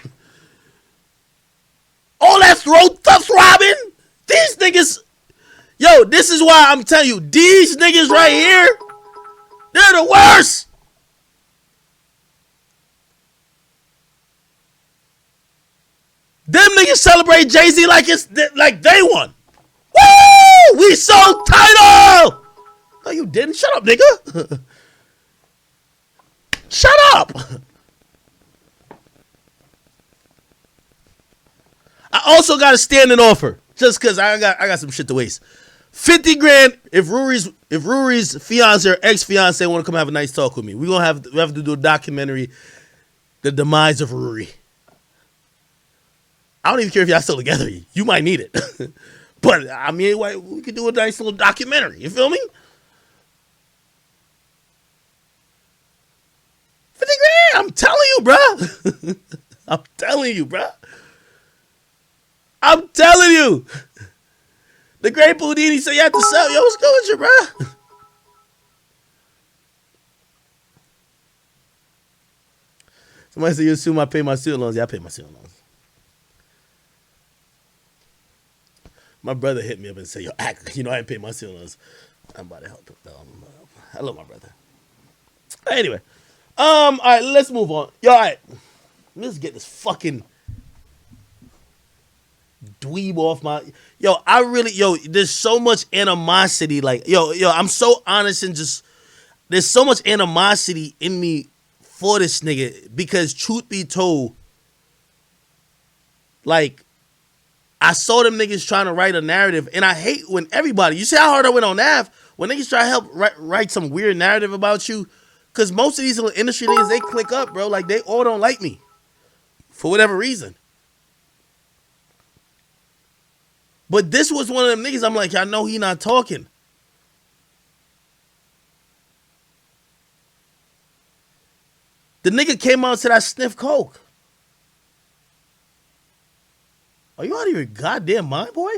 All that throat throbbing. These niggas, yo, this is why I'm telling you, these niggas right here, they're the worst. Them niggas celebrate Jay-Z like it's like they won. Woo! We sold title! No, you didn't. Shut up, nigga. Shut up. I also got a standing offer. Just because I got some shit to waste. 50 grand if Rory's fiance or ex-fiance want to come have a nice talk with me. We have to do a documentary, The Demise of Rory. I don't even care if y'all still together. You might need it. But, I mean, we could do a nice little documentary. You feel me? 50 grand. I'm telling you, bro. I'm telling you, bro. I'm telling you. The great Budden said you have to sell. Yo, what's good with you, bro? Somebody said you assume I pay my student loans. Yeah, I pay my student loans. My brother hit me up and said, yo, I didn't pay my student loans. I'm about to help him. I love my brother. Anyway. All right, let's move on. Yo, all right. Let's get this fucking dweeb off my... there's so much animosity. Like, I'm so honest and just... There's so much animosity in me for this nigga because truth be told, like, I saw them niggas trying to write a narrative, and I hate when everybody... You see how hard I went on Nav? When niggas try to help write some weird narrative about you, because most of these little industry niggas, they click up, bro. Like, they all don't like me. For whatever reason. But this was one of them niggas, I'm like, I know he not talking. The nigga came out and said I sniff coke. Are you out of your goddamn mind, boy?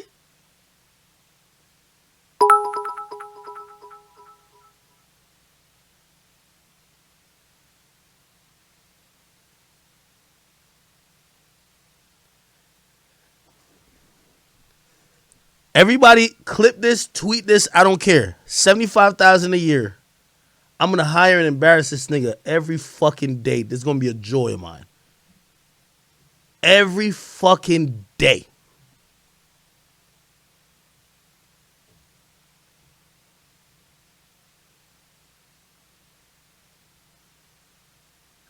Everybody clip this, tweet this, I don't care. $75,000 a year. I'm going to hire and embarrass this nigga every fucking day. This is going to be a joy of mine. Every fucking day.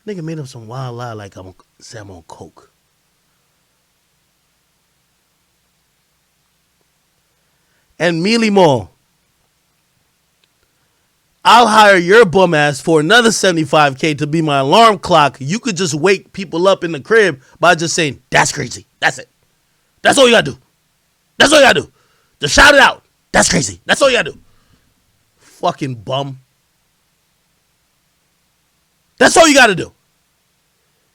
Nigga made up some wild lie like I'm on coke. And Mealy Mall, I'll hire your bum ass for another $75K to be my alarm clock. You could just wake people up in the crib by just saying, that's crazy. That's it. That's all you gotta do. That's all you gotta do. Just shout it out. That's crazy. That's all you gotta do. Fucking bum. That's all you gotta do.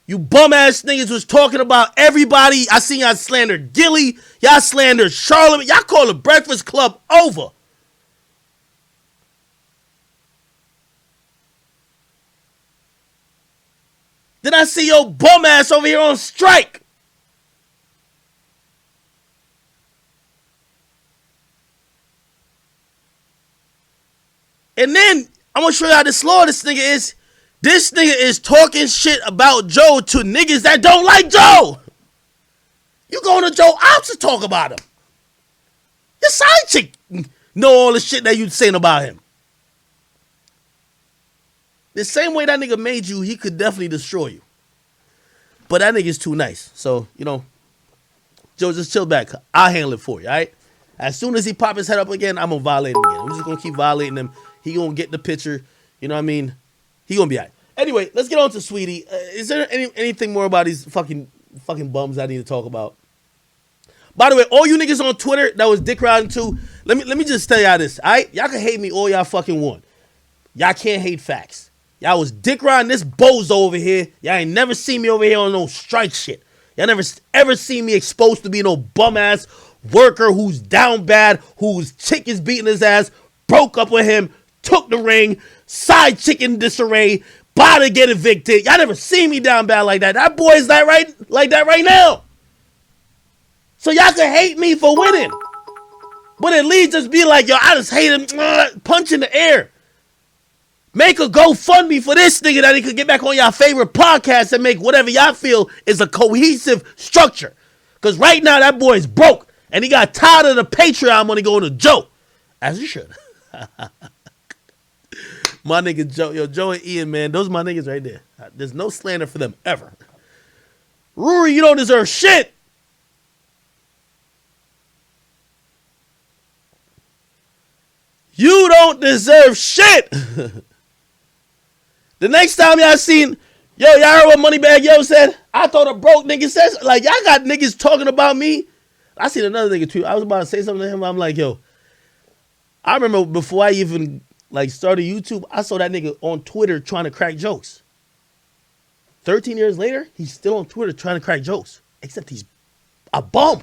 You bum ass niggas was talking about everybody. I seen y'all slander Gilly. Y'all slander Charlamagne. Y'all call the Breakfast Club over. Then I see your bum ass over here on strike. And then I'm gonna show you how this slow this nigga is. This nigga is talking shit about Joe to niggas that don't like Joe. You going to Joe out to talk about him. Your side chick know all the shit that you saying about him. The same way that nigga made you, he could definitely destroy you. But that nigga's too nice. So, you know, Joe, just chill back. I'll handle it for you, all right? As soon as he pop his head up again, I'm going to violate him again. I'm just going to keep violating him. He going to get the picture. You know what I mean? He going to be all right. Anyway, let's get on to Saweetie. Is there anything more about these fucking bums I need to talk about? By the way, all you niggas on Twitter that was dick riding too, let me just tell y'all this, all right? Y'all can hate me all y'all fucking want. Y'all can't hate facts. Y'all was dick riding this bozo over here. Y'all ain't never seen me over here on no strike shit. Y'all never ever seen me exposed to be no bum ass worker who's down bad, whose chick is beating his ass, broke up with him, took the ring, side chick in disarray, about to get evicted. Y'all never seen me down bad like that. That boy's not right like that right now. So y'all can hate me for winning. But at least just be like, yo, I just hate him. Punch in the air. Make a GoFundMe for this nigga that he could get back on y'all favorite podcast and make whatever y'all feel is a cohesive structure. Because right now that boy is broke. And he got tired of the Patreon money going to Joe. As he should. My nigga Joe. Yo, Joe and Ian, man. Those are my niggas right there. There's no slander for them ever. Rory, you don't deserve shit. You don't deserve shit. The next time y'all seen, yo, y'all heard what Moneybag Yo said? I thought a broke nigga says, like, y'all got niggas talking about me. I seen another nigga tweet. I was about to say something to him. I'm like, yo, I remember before I even, like, started YouTube, I saw that nigga on Twitter trying to crack jokes. 13 years later, he's still on Twitter trying to crack jokes. Except he's a bum.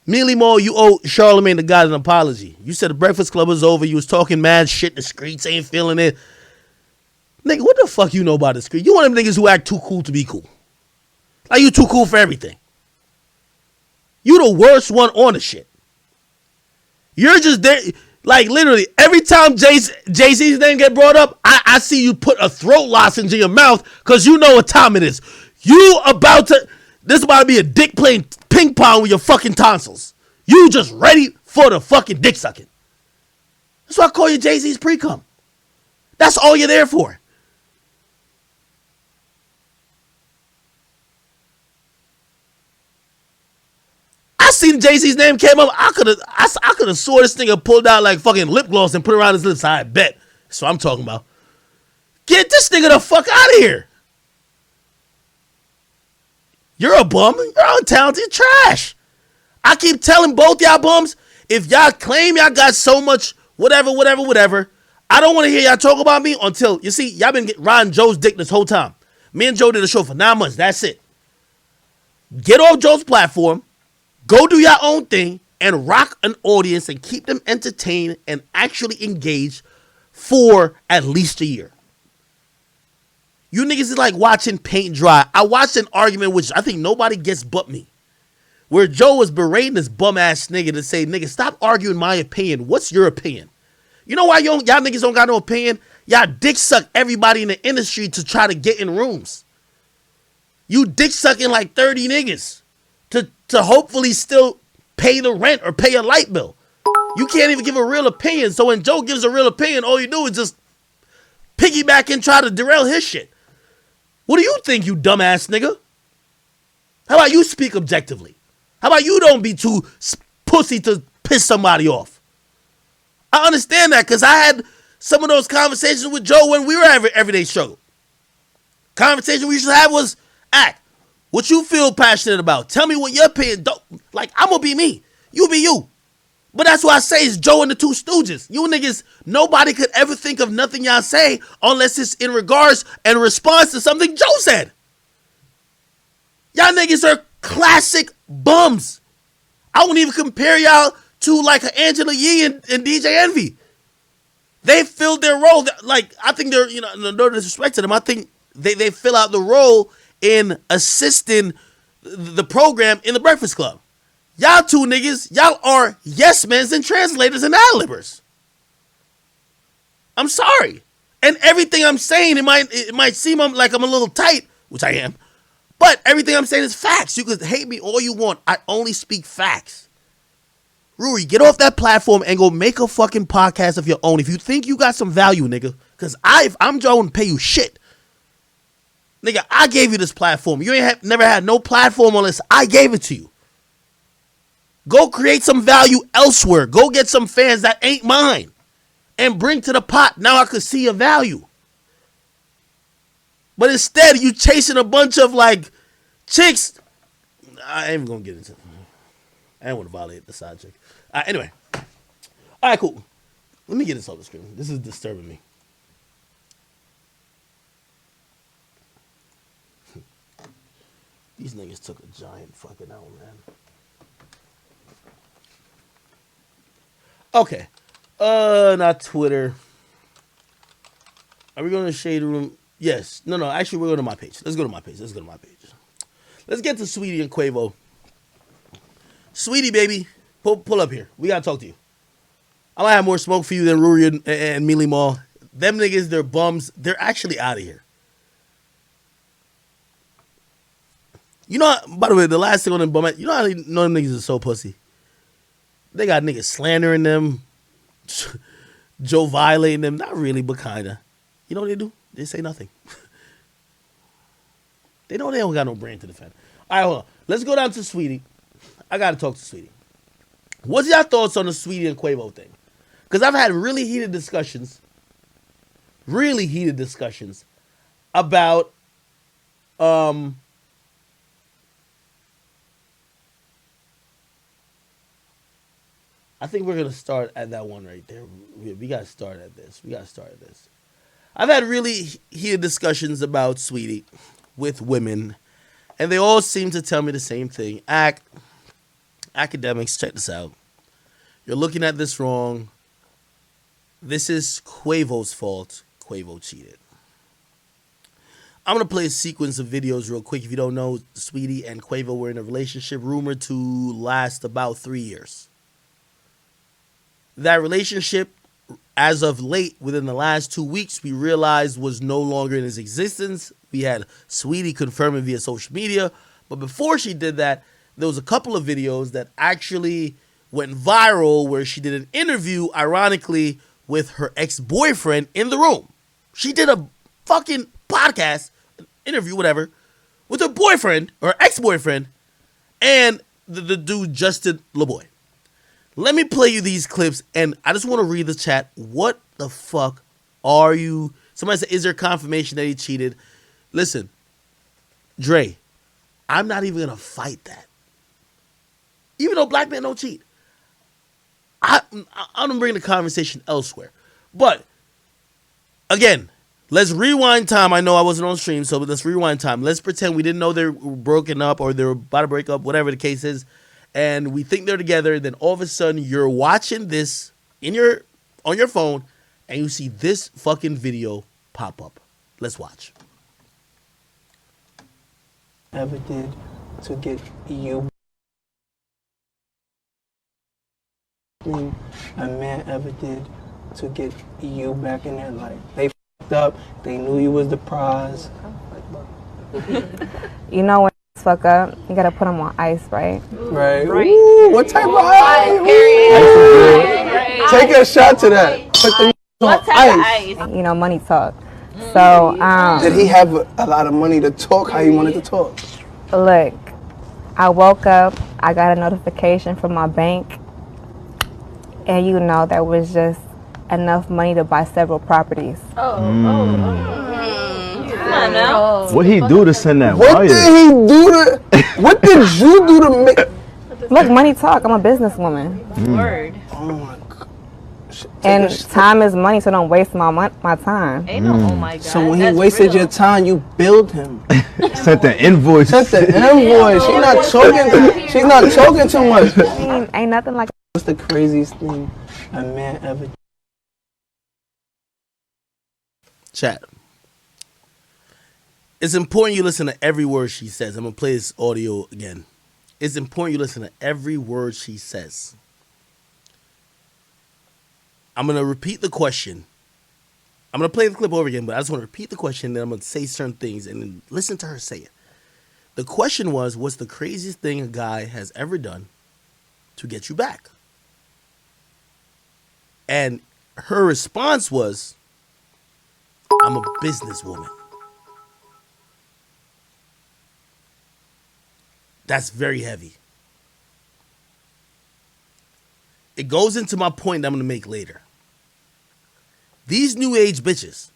Mealy Mo, you owe Charlamagne the God an apology. You said the Breakfast Club was over. You was talking mad shit. The streets ain't feeling it. Nigga, what the fuck you know about the street? You one of them niggas who act too cool to be cool. Like you too cool for everything. You the worst one on the shit. You're just there. Like literally, every time Jay-Z's name get brought up, I see you put a throat lozenge in your mouth because you know what time it is. This about to be a dick playing ping pong with your fucking tonsils. You just ready for the fucking dick sucking. That's why I call you Jay-Z's pre-cum. That's all you're there for. I seen Jay-Z's name came up. I could have swore this nigga pulled out like fucking lip gloss and put it around his lips. I bet. That's what I'm talking about. Get this nigga the fuck out of here. You're a bum. You're untalented trash. I keep telling both y'all bums, if y'all claim y'all got so much whatever, I don't want to hear y'all talk about me until, you see, y'all been riding Joe's dick this whole time. Me and Joe did a show for 9 months. That's it. Get off Joe's platform. Go do your own thing and rock an audience and keep them entertained and actually engaged for at least a year. You niggas is like watching paint dry. I watched an argument which I think nobody gets but me. Where Joe was berating this bum ass nigga to say, nigga, stop arguing my opinion. What's your opinion? You know why y'all niggas don't got no opinion? Y'all dick suck everybody in the industry to try to get in rooms. You dick sucking like 30 niggas to hopefully still pay the rent or pay a light bill. You can't even give a real opinion. So when Joe gives a real opinion, all you do is just piggyback and try to derail his shit. What do you think, you dumbass nigga? How about you speak objectively? How about you don't be too pussy to piss somebody off? I understand that because I had some of those conversations with Joe when we were everyday struggle. Conversation we used to have was, act, what you feel passionate about. Tell me what your opinion, like I'm going to be me. You be you. But that's why I say it's Joe and the Two Stooges. You niggas, nobody could ever think of nothing y'all say unless it's in regards and response to something Joe said. Y'all niggas are classic bums. I won't even compare y'all to like an Angela Yee and DJ Envy. They filled their role. Like, I think they're, no disrespect to them, I think they fill out the role in assisting the program in the Breakfast Club. Y'all two niggas, y'all are yes men's and translators and ad-libbers. I'm sorry. And everything I'm saying, it might seem like I'm a little tight, which I am, but everything I'm saying is facts. You can hate me all you want. I only speak facts. Rory, get off that platform and go make a fucking podcast of your own. If you think you got some value, nigga, because I'm going to pay you shit. Nigga, I gave you this platform. You ain't never had no platform unless I gave it to you. Go create some value elsewhere. Go get some fans that ain't mine and bring to the pot. Now I could see your value. But instead, you chasing a bunch of like chicks. I ain't even gonna get into it. I don't want to violate the side chick. Anyway. All right, cool. Let me get this off the screen. This is disturbing me. These niggas took a giant fucking L, man. Okay. Not Twitter. Are we going to Shade Room? Yes. No. Actually, we're going to my page. Let's go to my page. Let's get to Saweetie and Quavo. Saweetie, baby. Pull up here. We got to talk to you. I might have more smoke for you than Rory and Mealy Mall. Them niggas, they're bums. They're actually out of here. You know, by the way, the last thing on the bum, you know how them niggas are so pussy? They got niggas slandering them, Joe violating them. Not really, but kinda. You know what they do? They say nothing. They know they don't got no brain to defend. All right, hold on. Let's go down to Saweetie. I got to talk to Saweetie. What's your thoughts on the Saweetie and Quavo thing? Because I've had really heated discussions about I think we're going to start at that one right there. We got to start at this. I've had really heated discussions about Saweetie with women, and they all seem to tell me the same thing. Academics, check this out. You're looking at this wrong. This is Quavo's fault. Quavo cheated. I'm going to play a sequence of videos real quick. If you don't know, Saweetie and Quavo were in a relationship rumored to last about 3 years. That relationship, as of late, within the last 2 weeks, we realized was no longer in its existence. We had Saweetie confirming via social media. But before she did that, there was a couple of videos that actually went viral where she did an interview, ironically, with her ex-boyfriend in the room. She did a fucking podcast, interview, whatever, with her boyfriend, or ex-boyfriend, and the dude, Justin LeBoy. Let me play you these clips, and I just want to read the chat. What the fuck are you? Somebody said, is there confirmation that he cheated? Listen, Dre, I'm not even going to fight that. Even though black men don't cheat. I'm going to bring the conversation elsewhere. But, again, let's rewind time. I know I wasn't on stream, so let's rewind time. Let's pretend we didn't know they were broken up or they were about to break up, whatever the case is. And we think they're together, then all of a sudden you're watching this on your phone, and you see this fucking video pop up. Let's watch. Ever did to get you thing a man ever did to get you back in their life. They f***ed up, they knew you was the prize. You know when fuck up, you gotta put them on ice, right? Right. Ooh, what type of ice? Take a shot to that. Put the on ice. You know, money talk. So, Did he have a lot of money to talk how he wanted to talk? Look, I woke up, I got a notification from my bank, and you know, there was just enough money to buy several properties. What he do to send that What wire? did he do to, what did you do to make? Look, money talk, I'm a businesswoman. Word. Oh my God. And time is money, so don't waste my time. Ain't no, oh my God. So when he that's wasted real. your time, you billed him. Sent the invoice. Sent the invoice. She's not talking too much. I mean, ain't nothing like What's the craziest thing a man ever did? Chat. It's important you listen to every word she says. I'm going to play this audio again. It's important you listen to every word she says. I'm going to repeat the question. I'm going to play the clip over again, but I just want to repeat the question, then I'm going to say certain things, and then listen to her say it. The question was, what's the craziest thing a guy has ever done to get you back? And her response was, I'm a businesswoman. That's very heavy. It goes into my point that I'm going to make later. These new age bitches,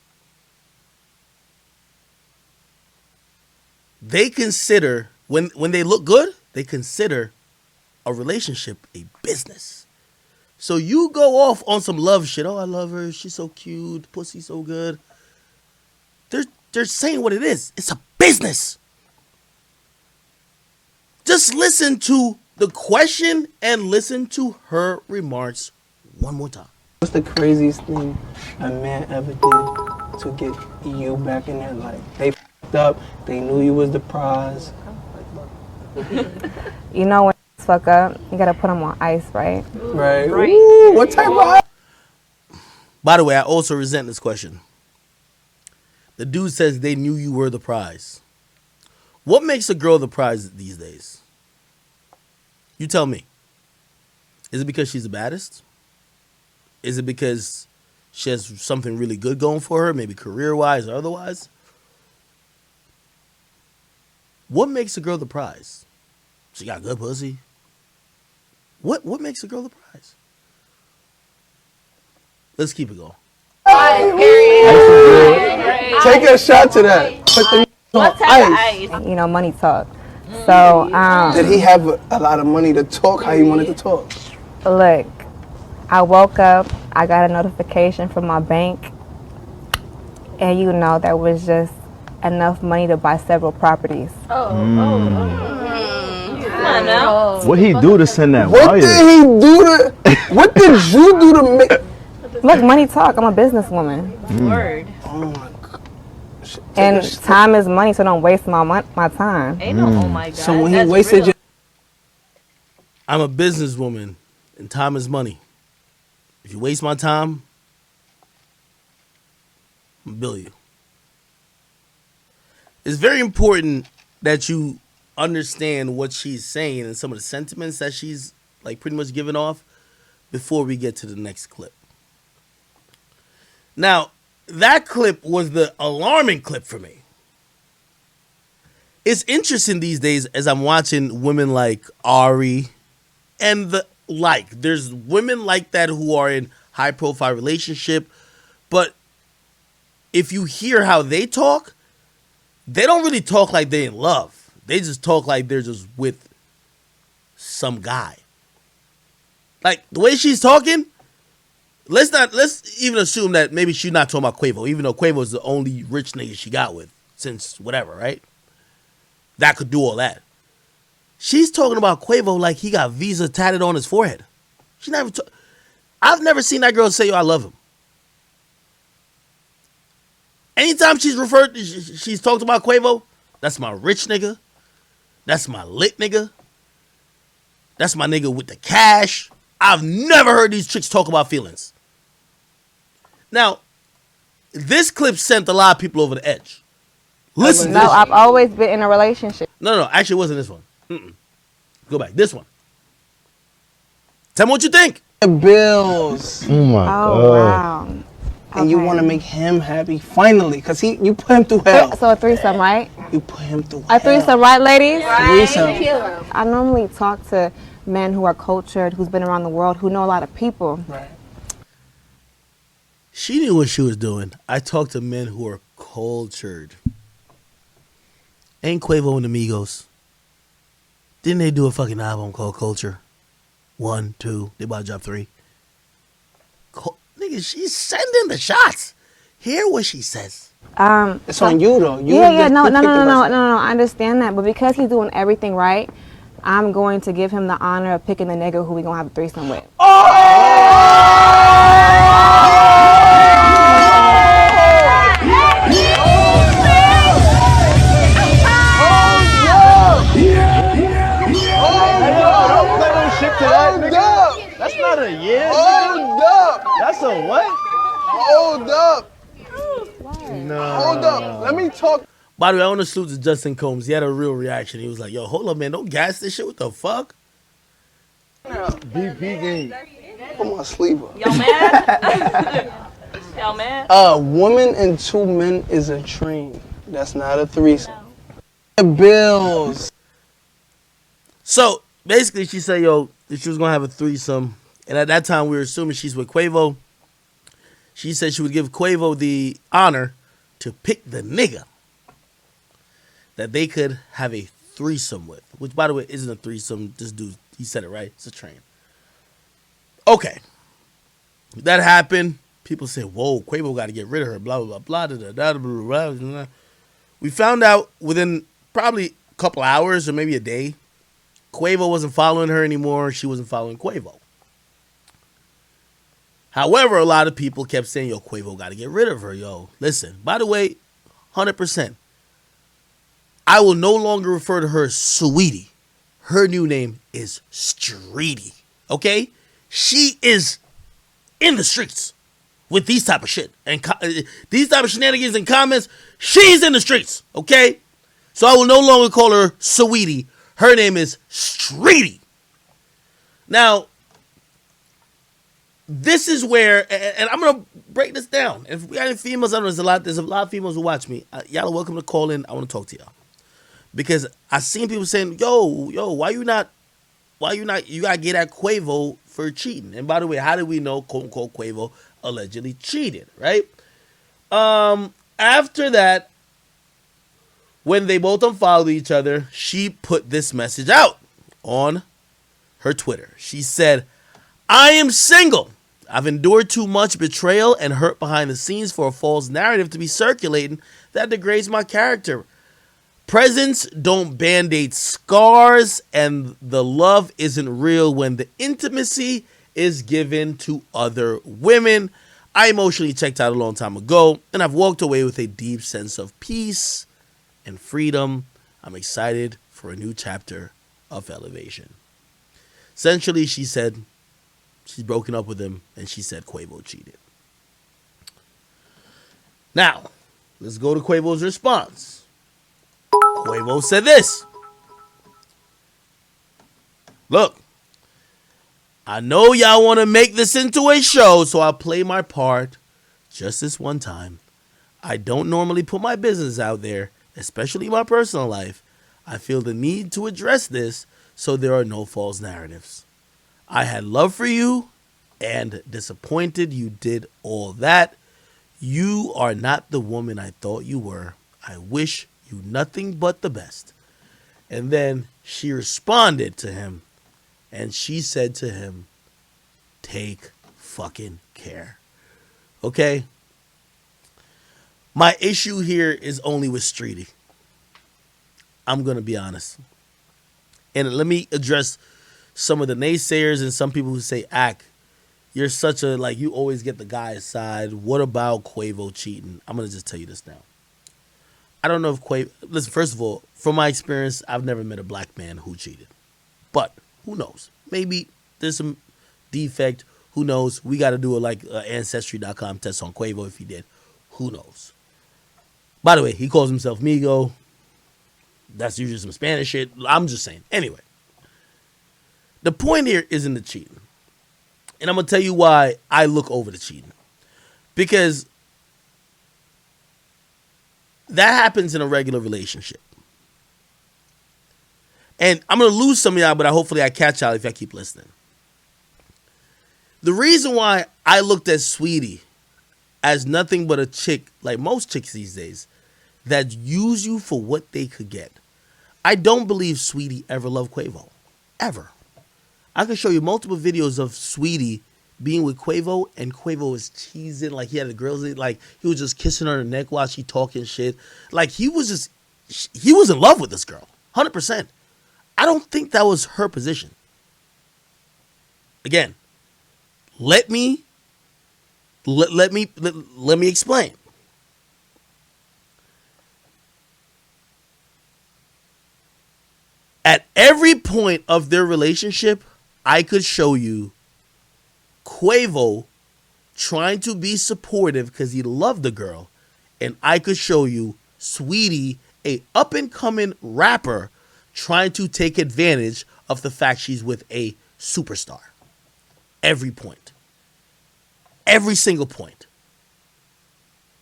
they consider, when they look good, they consider a relationship a business. So you go off on some love shit. Oh, I love her. She's so cute. Pussy's so good. They're saying what it is. It's a business. Just listen to the question and listen to her remarks one more time. What's the craziest thing a man ever did to get you back in their life? They f***ed up. They knew you was the prize. You know when fuck up, you gotta put them on ice, right? Right. Ooh, what type of... By the way, I also resent this question. The dude says they knew you were the prize. What makes a girl the prize these days? You tell me. Is it because she's the baddest? Is it because she has something really good going for her, maybe career-wise or otherwise? What makes a girl the prize? She got good pussy. What makes a girl the prize? Let's keep it going. Take a shot to that. Put the on ice. You know, money talk. So, Did he have a lot of money to talk how he wanted to talk? look, I woke up, I got a notification from my bank, and you know, there was just enough money to buy several properties. Come on now. What he do to send that What wire? did he do to... What did you do to make... Look, money talk, I'm a businesswoman. Word. Oh my God. And time is money, so don't waste my time. Ain't no oh my God. So when he That's wasted real. your... I'm a businesswoman, and time is money. If you waste my time, I'm gonna bill you. It's very important that you understand what she's saying and some of the sentiments that she's like pretty much giving off before we get to the next clip. Now, that clip was the alarming clip for me. It's interesting these days as I'm watching women like Ari and the like. There's women like that who are in high profile relationship, but if you hear how they talk, they don't really talk like they're in love. They just talk like they're just with some guy. Like the way she's talking, let's even assume that maybe she's not talking about Quavo, even though Quavo is the only rich nigga she got with since whatever, right? That could do all that. She's talking about Quavo like he got Visa tatted on his forehead. I've never seen that girl say, "Yo, I love him." Anytime she's talked about Quavo, that's my rich nigga. That's my lit nigga. That's my nigga with the cash. I've never heard these chicks talk about feelings. Now, this clip sent a lot of people over the edge. Listen to No, this. I've always been in a relationship. No, actually it wasn't this one. Go back. This one. Tell me what you think. Bills. Oh my Oh, God. wow. And you Okay. want to make him happy finally, because you put him through hell. So a threesome, right? You put him through A threesome, right, ladies? Threesome. I normally talk to men who are cultured, who's been around the world, who know a lot of people. Right. She knew what she was doing. I talked to men who are cultured. Ain't Quavo and the Migos? Didn't they do a fucking album called Culture? 1, 2, they about to drop 3. Nigga, she's sending the shots. Hear what she says. It's on you, though. You Yeah, just- no, you pick the person. I understand that. But because he's doing everything right, I'm going to give him the honor of picking the nigga who we gonna have a threesome with. Don't play no shit to that, nigga. That's not a yeah. Hold up. That's a what? Hold up. No. Hold up. Let me talk. By the way, I want to salute to Justin Combs. He had a real reaction. He was like, yo, hold up, man. Don't gas this shit. What the fuck? BP game. Put my sleeve up. Yo, man. Yo, man. A woman and two men is a train. That's not a threesome. Bills. So basically, she said, yo, that she was going to have a threesome. And at that time, we were assuming she's with Quavo. She said she would give Quavo the honor to pick the nigga that they could have a threesome with. Which, by the way, isn't a threesome. This dude, he said it right. It's a train. Okay. That happened. People said, whoa, Quavo got to get rid of her. Blah, blah, blah, blah, blah, blah, blah, blah, blah. We found out within probably a couple hours or maybe a day, Quavo wasn't following her anymore. She wasn't following Quavo. However, a lot of people kept saying, yo, Quavo got to get rid of her, yo. Listen, by the way, 100%. I will no longer refer to her as Saweetie. Her new name is Streetie, okay? She is in the streets with these type of shit. And these type of shenanigans and comments, she's in the streets, okay? So I will no longer call her Saweetie. Her name is Streetie. Now, this is where, and I'm going to break this down. If we got any females, I know there's a lot of females who watch me. Y'all are welcome to call in. I want to talk to y'all. Because I seen people saying, yo, why you not, you got to get at Quavo for cheating. And by the way, how did we know, quote unquote, Quavo allegedly cheated, right? After that, when they both unfollowed each other, she put this message out on her Twitter. She said, I am single. I've endured too much betrayal and hurt behind the scenes for a false narrative to be circulating that degrades my character. Presents don't band-aid scars, and the love isn't real when the intimacy is given to other women. I emotionally checked out a long time ago, and I've walked away with a deep sense of peace and freedom. I'm excited for a new chapter of elevation. Essentially, she said she's broken up with him, and she said Quavo cheated. Now, let's go to Quavo's response. Quavo said this. Look, I know y'all want to make this into a show, so I'll play my part just this one time. I don't normally put my business out there, especially my personal life. I feel the need to address this so there are no false narratives. I had love for you and disappointed you did all that. You are not the woman I thought you were. I wish you nothing but the best. And then she responded to him and she said to him, take fucking care. Okay? My issue here is only with Streetie. I'm going to be honest. And let me address some of the naysayers and some people who say, Ak, you're such a, like, you always get the guy's side. What about Quavo cheating? I'm going to just tell you this now. I don't know if Quavo, listen, first of all, from my experience, I've never met a black man who cheated. But who knows? Maybe there's some defect. Who knows? We got to do a Ancestry.com test on Quavo if he did. Who knows? By the way, he calls himself Migo. That's usually some Spanish shit. I'm just saying. Anyway, the point here isn't the cheating. And I'm going to tell you why I look over the cheating. Because that happens in a regular relationship. And I'm going to lose some of y'all, but hopefully I catch y'all if y'all keep listening. The reason why I looked at Saweetie as nothing but a chick, like most chicks these days, that use you for what they could get. I don't believe Saweetie ever loved Quavo. Ever. I can show you multiple videos of Saweetie being with Quavo, and Quavo was cheesing, like he had the girls, like he was just kissing her neck while she talking shit. Like he was in love with this girl, 100%. I don't think that was her position. Again, let me explain. At every point of their relationship, I could show you Quavo trying to be supportive because he loved the girl, and I could show you Saweetie, a up-and-coming rapper, trying to take advantage of the fact she's with a superstar. Every point. Every single point.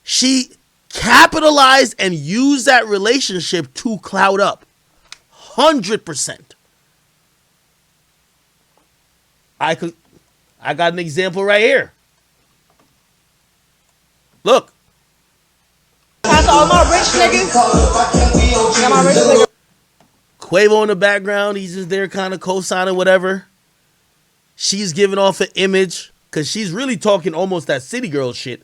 She capitalized and used that relationship to cloud up. 100%. I got an example right here. Look. All my rich niggas. Got my rich niggas. Quavo in the background, he's just there kind of co-signing whatever. She's giving off an image because she's really talking almost that city girl shit.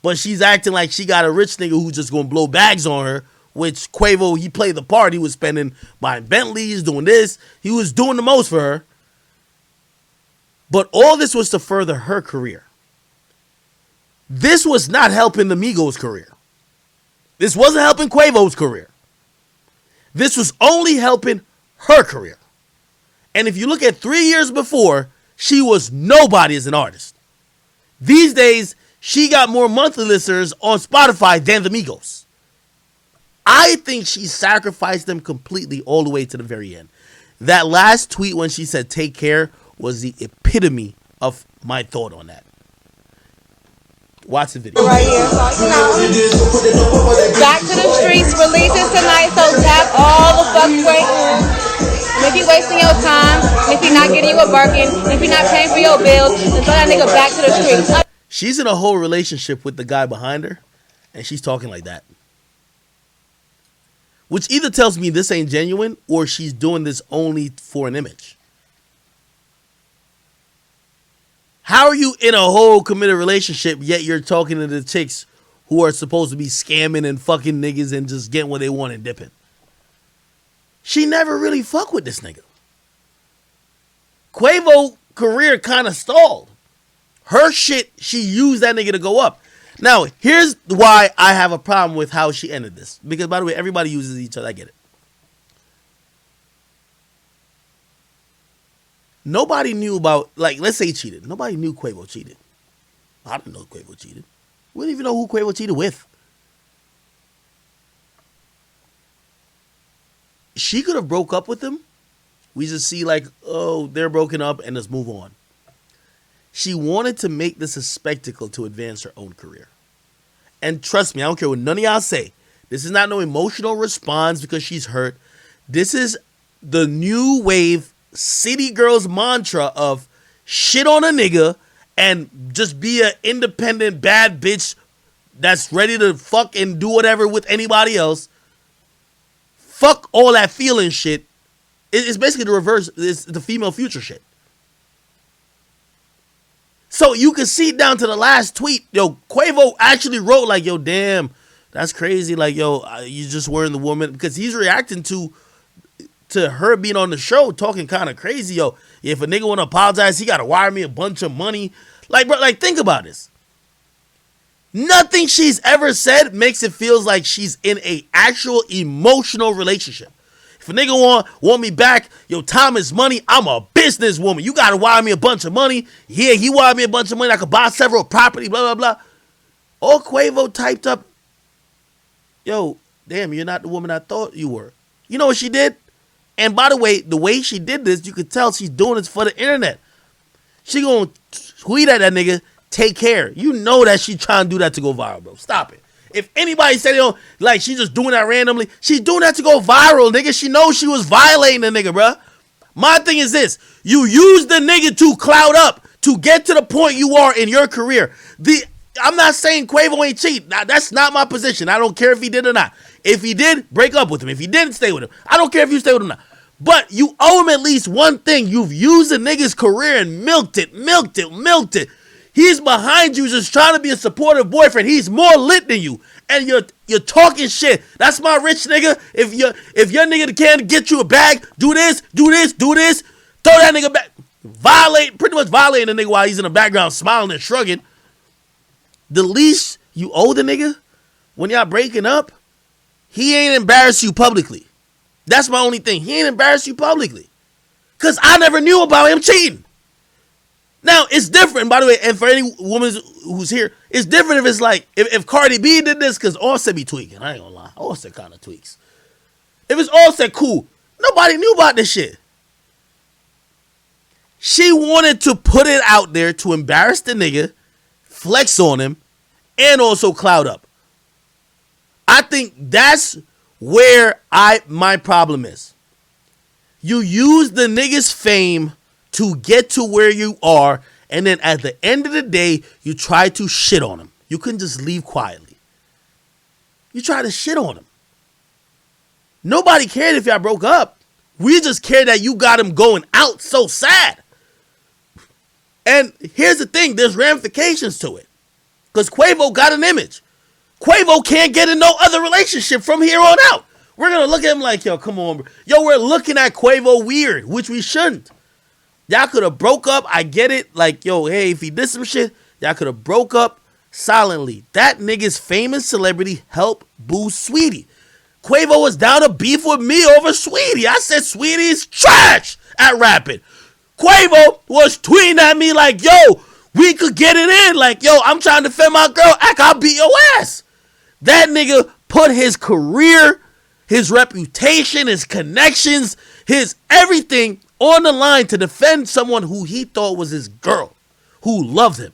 But she's acting like she got a rich nigga who's just going to blow bags on her, which Quavo, he played the part. He was spending, buying Bentleys, doing this. He was doing the most for her. But all this was to further her career. This was not helping the Migos' career. This wasn't helping Quavo's career. This was only helping her career. And if you look at 3 years before, she was nobody as an artist. These days, she got more monthly listeners on Spotify than the Migos. I think she sacrificed them completely all the way to the very end. That last tweet when she said take care was the epitome of my thought on that. Watch the video. Right here. Back to the streets, releases tonight, so tap all the fucking way in. And if you wasting your time, if you're not getting you a Birkin, if you're not paying for your bills, then throw that nigga back to the streets. She's in a whole relationship with the guy behind her, and she's talking like that. Which either tells me this ain't genuine, or she's doing this only for an image. How are you in a whole committed relationship, yet you're talking to the chicks who are supposed to be scamming and fucking niggas and just getting what they want and dipping? She never really fucked with this nigga. Quavo career kind of stalled. Her shit, she used that nigga to go up. Now, here's why I have a problem with how she ended this. Because, by the way, everybody uses each other. I get it. Nobody knew about, like, let's say he cheated. Nobody knew Quavo cheated. I didn't know Quavo cheated. We didn't even know who Quavo cheated with. She could have broke up with him. We just see like, oh, they're broken up and let's move on. She wanted to make this a spectacle to advance her own career. And trust me, I don't care what none of y'all say. This is not no emotional response because she's hurt. This is the new wave city girls mantra of shit on a nigga and just be an independent bad bitch that's ready to fuck and do whatever with anybody else. Fuck all that feeling shit. It's basically the reverse. It's the female future shit. So you can see down to the last tweet, yo, Quavo actually wrote like, yo, damn, that's crazy. Like, yo, you just weren't the woman, because he's reacting to her being on the show talking kind of crazy. Yo, if a nigga want to apologize, he got to wire me a bunch of money. Like, bro, like, think about this. Nothing she's ever said makes it feels like she's in a actual emotional relationship. If a nigga want me back, yo, time is money. I'm a businesswoman. You got to wire me a bunch of money. Yeah, he wired me a bunch of money. I could buy several property, blah, blah, blah. All Quavo typed up, yo, damn, you're not the woman I thought you were. You know what she did? And by the way she did this, you could tell she's doing this for the internet. She gonna tweet at that nigga, take care. You know that she trying to do that to go viral, bro. Stop it. If anybody said, yo, like she's just doing that randomly, she's doing that to go viral, nigga. She knows she was violating the nigga, bro. My thing is this. You use the nigga to cloud up, to get to the point you are in your career. I'm not saying Quavo ain't cheat. Now, that's not my position. I don't care if he did or not. If he did, break up with him. If he didn't, stay with him. I don't care if you stay with him or not. But you owe him at least one thing. You've used the nigga's career and milked it. He's behind you just trying to be a supportive boyfriend. He's more lit than you. And you're talking shit. That's my rich nigga. If your nigga can get you a bag, do this. Throw that nigga back. Pretty much violating the nigga while he's in the background smiling and shrugging. The least you owe the nigga when y'all breaking up, he ain't embarrassed you publicly. That's my only thing. He ain't embarrassed you publicly. Because I never knew about him cheating. Now, it's different, by the way, and for any woman who's here, it's different if it's like, if Cardi B did this, because Offset be tweaking. I ain't gonna lie. Offset kind of tweaks. If it's Offset, cool. Nobody knew about this shit. She wanted to put it out there to embarrass the nigga, flex on him, and also cloud up. I think that's where my problem is. You use the nigga's fame to get to where you are, and then at the end of the day, you try to shit on him. You couldn't just leave quietly. You try to shit on him. Nobody cared if y'all broke up. We just cared that you got him going out so sad. And here's the thing, there's ramifications to it. Because Quavo got an image. Quavo can't get in no other relationship from here on out. We're going to look at him like, yo, come on, bro. Yo, we're looking at Quavo weird, which we shouldn't. Y'all could have broke up. I get it. Like, yo, hey, if he did some shit, y'all could have broke up silently. That nigga's famous celebrity helped boost Saweetie. Quavo was down to beef with me over Saweetie. I said Saweetie is trash at rapping. Quavo was tweeting at me like, yo, we could get it in. Like, yo, I'm trying to defend my girl. I'll beat your ass. That nigga put his career, his reputation, his connections, his everything on the line to defend someone who he thought was his girl, who loved him.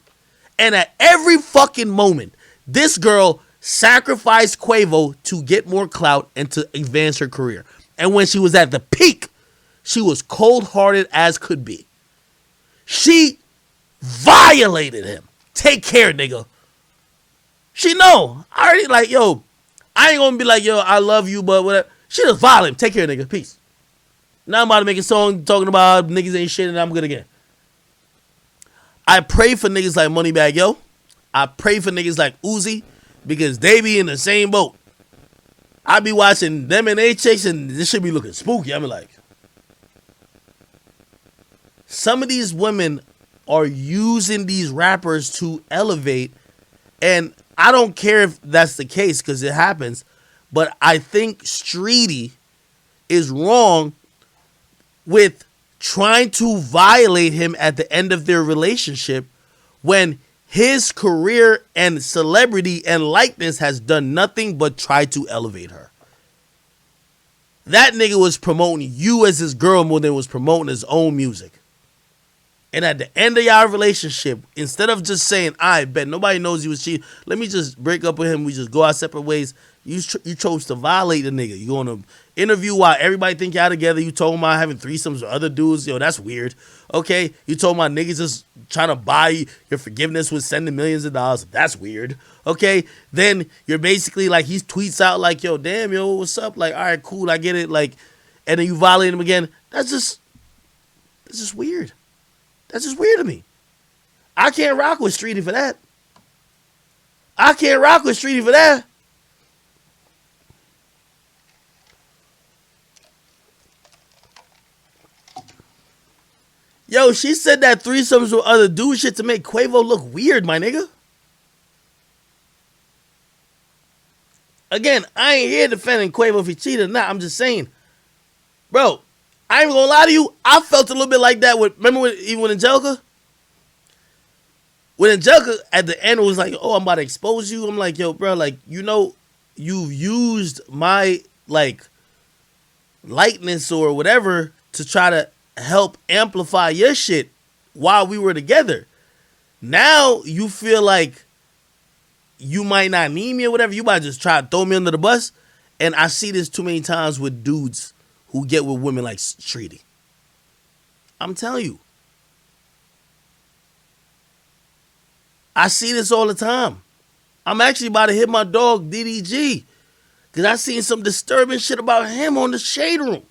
And at every fucking moment, this girl sacrificed Quavo to get more clout and to advance her career. And when she was at the peak, she was cold-hearted as could be. She violated him. Take care, nigga. She know. I already like, yo, I ain't gonna be like, yo, I love you, but whatever. She just violate him. Take care, nigga. Peace. Now I'm about to make a song talking about niggas ain't shit and I'm good again. I pray for niggas like Moneybagg Yo. I pray for niggas like Uzi because they be in the same boat. I be watching them and they chicks and this should be looking spooky. I'm like, some of these women are using these rappers to elevate, and I don't care if that's the case because it happens, but I think Streetie is wrong with trying to violate him at the end of their relationship when his career and celebrity and likeness has done nothing but try to elevate her. That nigga was promoting you as his girl more than was promoting his own music. And at the end of y'all relationship, instead of just saying, I bet nobody knows you was cheating, let me just break up with him, we just go our separate ways, you chose to violate the nigga. You go on an interview while everybody think y'all together, you told him I'm having threesomes with other dudes, yo, that's weird. Okay, you told my niggas just trying to buy your forgiveness with sending millions of dollars, that's weird. Okay, then you're basically like, he tweets out like, yo, damn, yo, what's up? Like, all right, cool, I get it. Like, and then you violate him again. That's just weird. That's just weird to me. I can't rock with Streetie for that. I can't rock with Streetie for that. Yo, she said that threesomes with other dudes shit to make Quavo look weird, my nigga. Again, I ain't here defending Quavo if he cheated or not. I'm just saying, bro, I ain't gonna lie to you. I felt a little bit like that even with Angelica? When Angelica at the end was like, oh, I'm about to expose you. I'm like, yo, bro, like, you know, you've used my, like, likeness or whatever to try to help amplify your shit while we were together. Now you feel like you might not need me or whatever. You might just try to throw me under the bus. And I see this too many times with dudes who get with women like Streetie. I'm telling you. I see this all the time. I'm actually about to hit my dog DDG because I seen some disturbing shit about him on the Shade Room.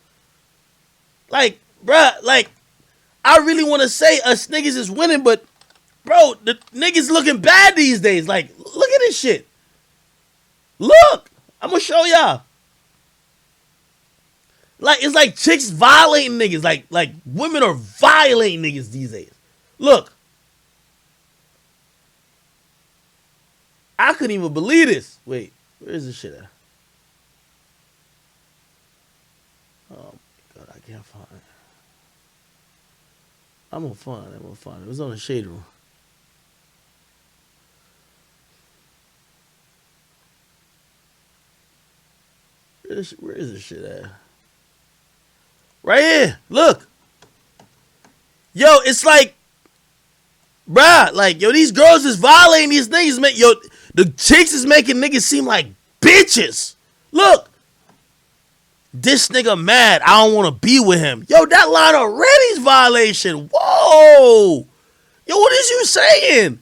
Like, bruh, like, I really want to say us niggas is winning, but, bro, the niggas looking bad these days. Like, look at this shit. Look, I'm going to show y'all. Like, it's like chicks violating niggas. Like women are violating niggas these days. Look. I couldn't even believe this. Wait, where is this shit at? God, I can't find it. I'm gonna find it. It was on the Shade Room. Where is this shit at? Right here. Look. Yo, it's like, bruh, like, yo, these girls is violating these niggas. Yo, the chicks is making niggas seem like bitches. Look. This nigga mad. I don't want to be with him. Yo, that line already is violation. Whoa. Yo, what is you saying?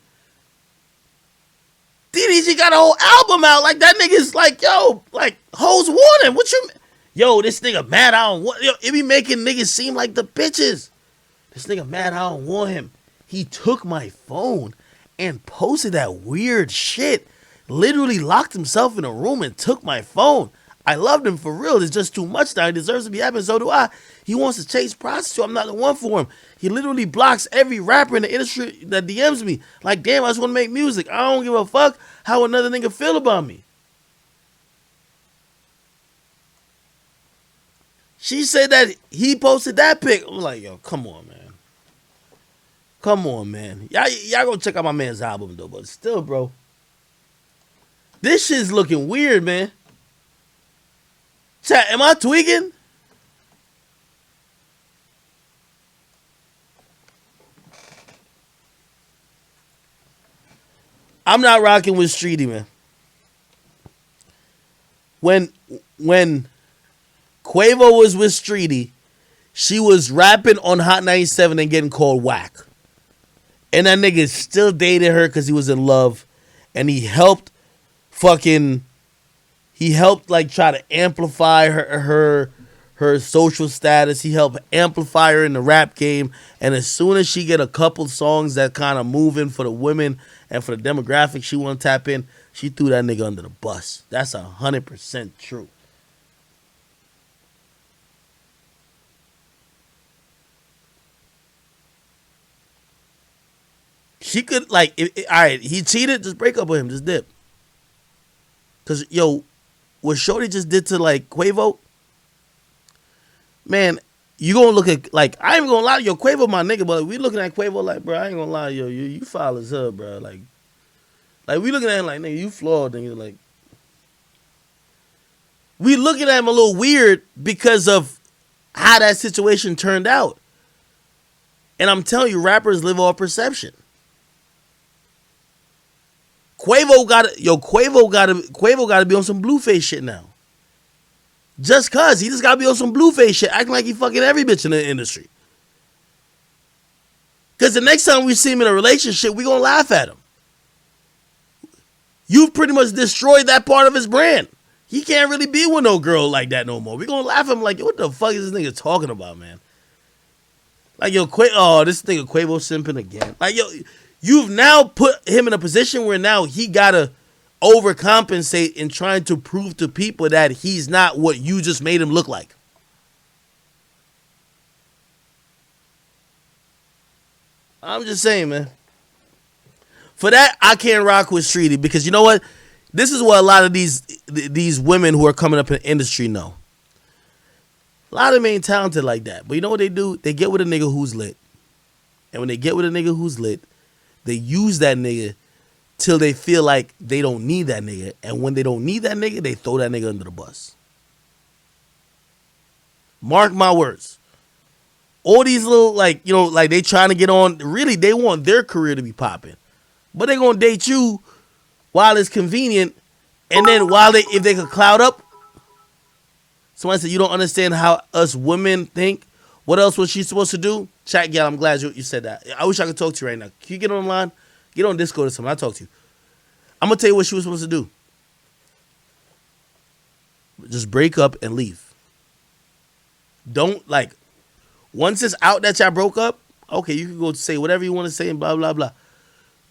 DDG got a whole album out. Like, that nigga's like, yo, like, hoes want him. What you... Yo, this nigga mad. I don't want... Yo, it be making niggas seem like the bitches. This nigga mad. I don't want him. He took my phone and posted that weird shit. Literally locked himself in a room and took my phone. I loved him for real. It's just too much now. He deserves to be happy. So do I. He wants to chase prostitute. I'm not the one for him. He literally blocks every rapper in the industry that DMs me. Like, damn, I just want to make music. I don't give a fuck how another nigga feel about me. She said that he posted that pic. I'm like, yo, come on, man. Come on, man. Y'all go check out my man's album, though. But still, bro. This shit's looking weird, man. Chat, am I tweaking? I'm not rocking with Streetie, man. When Quavo was with Streetie, she was rapping on Hot 97 and getting called whack. And that nigga still dated her because he was in love. And he helped like try to amplify her social status. He helped amplify her in the rap game. And as soon as she get a couple songs that kind of moving for the women and for the demographic she want to tap in, she threw that nigga under the bus. That's 100% true. She could, like, all right, he cheated, just break up with him, just dip. Because, yo, what Shorty just did to, like, Quavo, man, you gonna look at, like, I ain't gonna lie to you, Quavo my nigga, but we looking at Quavo like, bro, I ain't gonna lie to you foul as hell, bro. Like, we looking at him like, nigga, you flawed, nigga, like. We looking at him a little weird because of how that situation turned out. And I'm telling you, rappers live off perception. Quavo gotta be on some Blueface shit now. Just cause he just gotta be on some Blueface shit, acting like he fucking every bitch in the industry. Cause the next time we see him in a relationship, we gonna laugh at him. You've pretty much destroyed that part of his brand. He can't really be with no girl like that no more. We gonna laugh at him like, what the fuck is this nigga talking about, man? Like, yo, this nigga Quavo simping again. Like, yo, you've now put him in a position where now he gotta overcompensate in trying to prove to people that he's not what you just made him look like. I'm just saying, man. For that, I can't rock with Streetie because you know what? This is what a lot of these women who are coming up in the industry know. A lot of them ain't talented like that. But you know what they do? They get with a nigga who's lit. And when they get with a nigga who's lit, they use that nigga till they feel like they don't need that nigga. And when they don't need that nigga, they throw that nigga under the bus. Mark my words. All these little, like, you know, like they trying to get on, really, they want their career to be popping. But they gonna date you while it's convenient. And then if they could cloud up, somebody said, you don't understand how us women think. What else was she supposed to do? Chat, yeah, I'm glad you said that. I wish I could talk to you right now. Can you get online? Get on Discord or something. I'll talk to you. I'm going to tell you what she was supposed to do. Just break up and leave. Don't, like, once it's out that y'all broke up, okay, you can go say whatever you want to say and blah, blah, blah.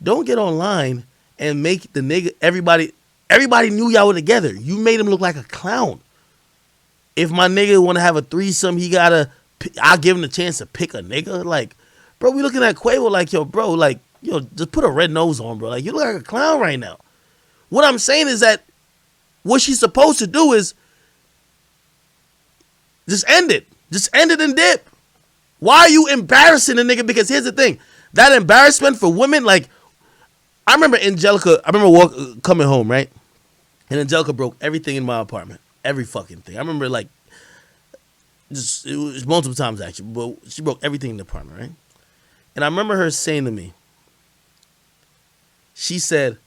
Don't get online and make the nigga, everybody knew y'all were together. You made him look like a clown. If my nigga want to have a threesome, I'll give him the chance to pick a nigga. Like, bro, we looking at Quavo like, yo, bro, like, yo, just put a red nose on, bro. Like, you look like a clown right now. What I'm saying is that what she's supposed to do is Just end it. Just end it and dip. Why are you embarrassing a nigga? Because here's the thing. That embarrassment for women, like, I remember coming home, right? And Angelica broke everything in my apartment. Every fucking thing. I remember, like, it was multiple times, actually. But she broke everything in the apartment, right? And I remember her saying to me, she said,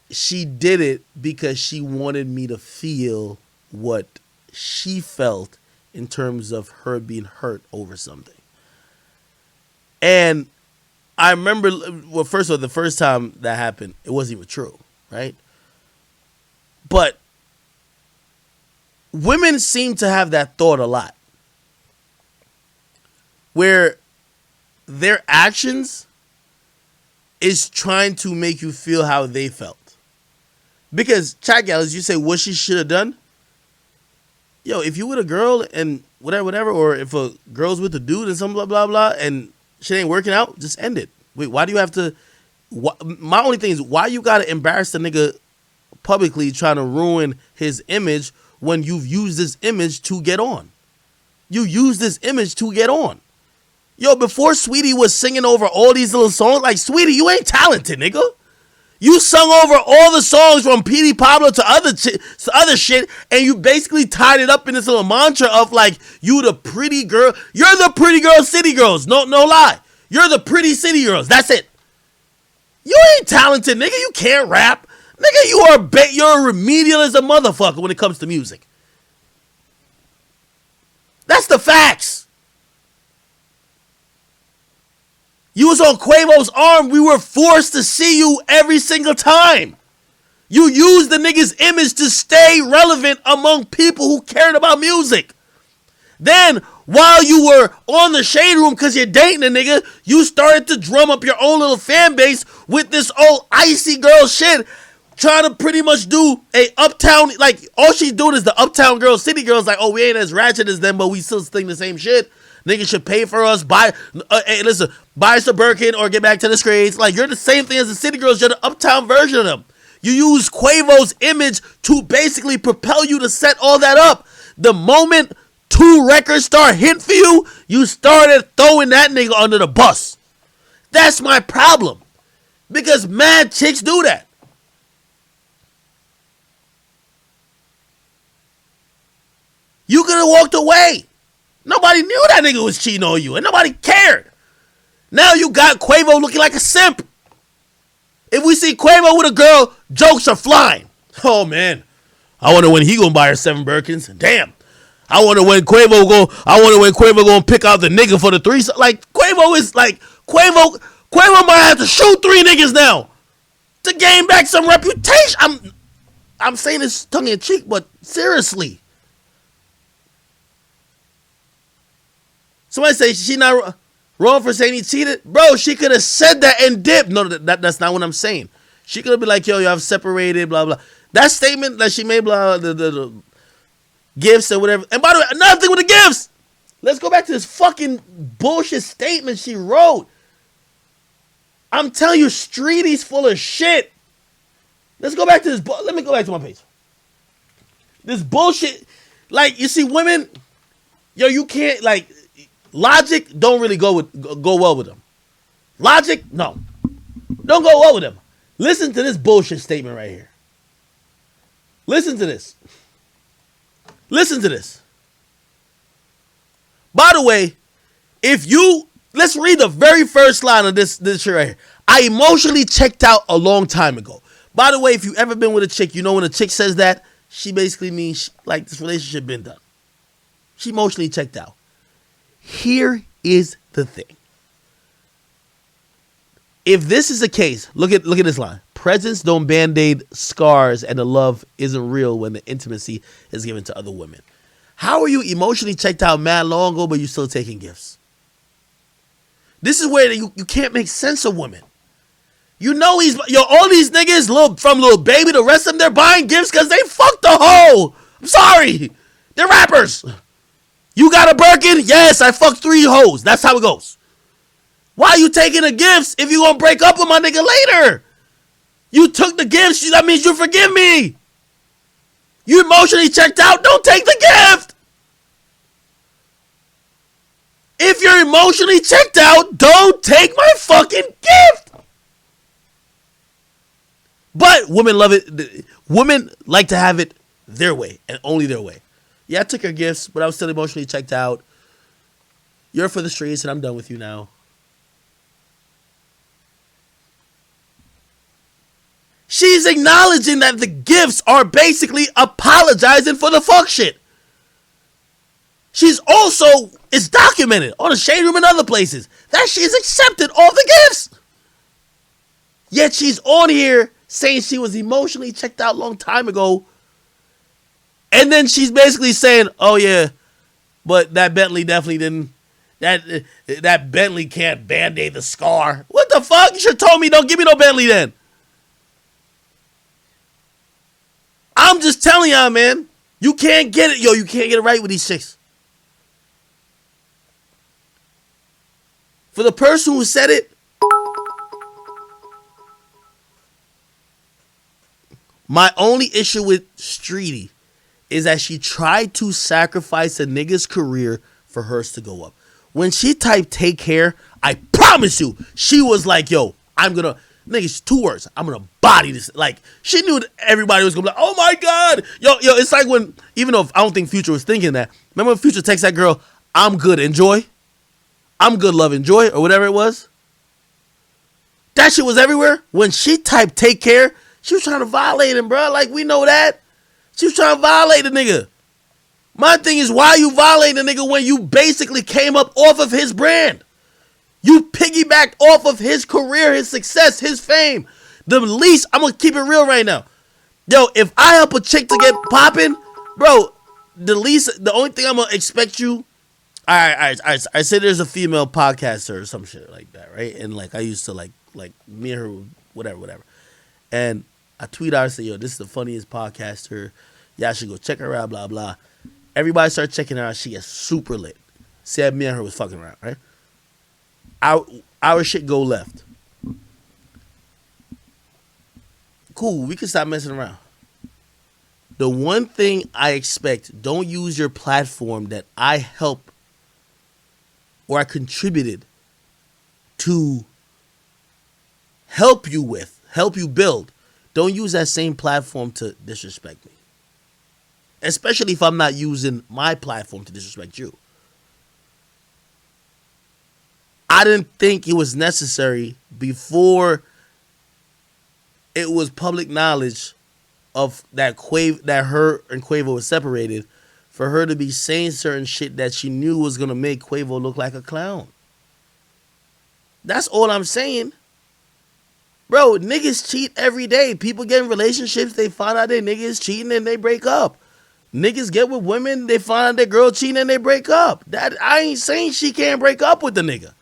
she did it because she wanted me to feel what she felt in terms of her being hurt over something. And I remember, well, first of all, the first time that happened, it wasn't even true, right? But women seem to have that thought a lot, where their actions is trying to make you feel how they felt. Because, chat gals, you say what she should have done. Yo, if you with a girl and whatever, or if a girl's with a dude and some blah, blah, blah, and shit ain't working out, just end it. Wait, why do you have to... my only thing is, why you gotta embarrass the nigga publicly trying to ruin his image when you've used this image to get on? You use this image to get on. Yo, before Sweetie was singing over all these little songs, like, Sweetie, you ain't talented, nigga. You sung over all the songs from P.D. Pablo to other shit, and you basically tied it up in this little mantra of, like, you the pretty girl. You're the pretty girl city girls. No lie. You're the pretty city girls. That's it. You ain't talented, nigga. You can't rap. Nigga, you're remedial as a motherfucker when it comes to music. That's the facts. You was on Quavo's arm. We were forced to see you every single time. You used the nigga's image to stay relevant among people who cared about music. Then, while you were on the Shade Room because you're dating a nigga, you started to drum up your own little fan base with this old icy girl shit, trying to pretty much do a uptown, like, all she's doing is the uptown girl, city girls, like, oh, we ain't as ratchet as them, but we still sing the same shit. Niggas should pay for us, buy us a Birkin or get back to the streets. Like, you're the same thing as the city girls. You're the uptown version of them. You use Quavo's image to basically propel you to set all that up. The moment 2 records start hitting for you, you started throwing that nigga under the bus. That's my problem. Because mad chicks do that. You could have walked away. Nobody knew that nigga was cheating on you, and nobody cared. Now you got Quavo looking like a simp. If we see Quavo with a girl, jokes are flying. Oh, man. I wonder when he gonna buy her 7 Birkins. Damn. I wonder when Quavo gonna pick out the nigga for the 3. Like, Quavo is like, Quavo might have to shoot 3 niggas now to gain back some reputation. I'm saying this tongue in cheek, but seriously. Somebody say she not wrong for saying he cheated. Bro, she could have said that and dipped. No, that's not what I'm saying. She could have been like, yo, I've separated, blah, blah. That statement that she made, blah, the gifts or whatever. And by the way, another thing with the gifts. Let's go back to this fucking bullshit statement she wrote. I'm telling you, Streetie's full of shit. Let's go back to this. Let me go back to my page. This bullshit. Like, you see, women, yo, you can't, like, logic don't really go well with them. Logic, no. Don't go well with them. Listen to this bullshit statement right here. Listen to this. Listen to this. By the way, let's read the very first line of this shit right here. I emotionally checked out a long time ago. By the way, if you ever been with a chick, you know when a chick says that, she basically means, like, this relationship been done. She emotionally checked out. Here is the thing. If this is the case, look at this line. Presents don't band-aid scars, and the love isn't real when the intimacy is given to other women. How are you emotionally checked out mad long ago, but you still taking gifts? This is where you can't make sense of women. You know all these niggas, from Lil Baby, the rest of them, they're buying gifts because they fucked the hoe. I'm sorry. They're rappers. You got a Birkin? Yes, I fucked 3 hoes. That's how it goes. Why are you taking the gifts if you gonna break up with my nigga later? You took the gifts, that means you forgive me. You emotionally checked out, don't take the gift. If you're emotionally checked out, don't take my fucking gift. But women love it. Women like to have it their way and only their way. Yeah, I took her gifts, but I was still emotionally checked out. You're for the streets and I'm done with you now. She's acknowledging that the gifts are basically apologizing for the fuck shit. She's also, it's documented on the Shade Room and other places, that she's accepted all the gifts. Yet she's on here saying she was emotionally checked out a long time ago. And then she's basically saying, oh yeah, but that Bentley definitely didn't, that Bentley can't band-aid the scar. What the fuck? You should have told me don't give me no Bentley then. I'm just telling y'all, man. You can't get it. Yo, you can't get it right with these chicks. For the person who said it, my only issue with Streetie is that she tried to sacrifice a nigga's career for hers to go up. When she typed take care, I promise you, she was like, yo, I'm gonna... Niggas, 2 words. I'm gonna body this. Like, she knew that everybody was gonna be like, oh my God. Yo, it's like when, even though I don't think Future was thinking that. Remember when Future texted that girl, I'm good, enjoy? I'm good, love, enjoy, or whatever it was? That shit was everywhere. When she typed take care, she was trying to violate him, bro. Like, we know that. She was trying to violate the nigga. My thing is, why you violating the nigga when you basically came up off of his brand? You piggybacked off of his career, his success, his fame. The least, I'm going to keep it real right now. Yo, if I help a chick to get popping, bro, the only thing I'm going to expect you, I say there's a female podcaster or some shit like that, right? And like I used to like me and her, whatever. And I tweet out and say, yo, this is the funniest podcaster. Y'all should go check her out, blah, blah. Everybody started checking her out. She gets super lit. Said me and her was fucking around, right? Our shit go left. Cool, we can stop messing around. The one thing I expect, don't use your platform that I help or I contributed to help you with, help you build. Don't use that same platform to disrespect me. Especially if I'm not using my platform to disrespect you. I didn't think it was necessary before it was public knowledge of that her and Quavo was separated for her to be saying certain shit that she knew was going to make Quavo look like a clown. That's all I'm saying. Bro, niggas cheat every day. People get in relationships, they find out their niggas cheating and they break up. Niggas get with women, they find out their girl cheating and they break up. That I ain't saying she can't break up with the nigga.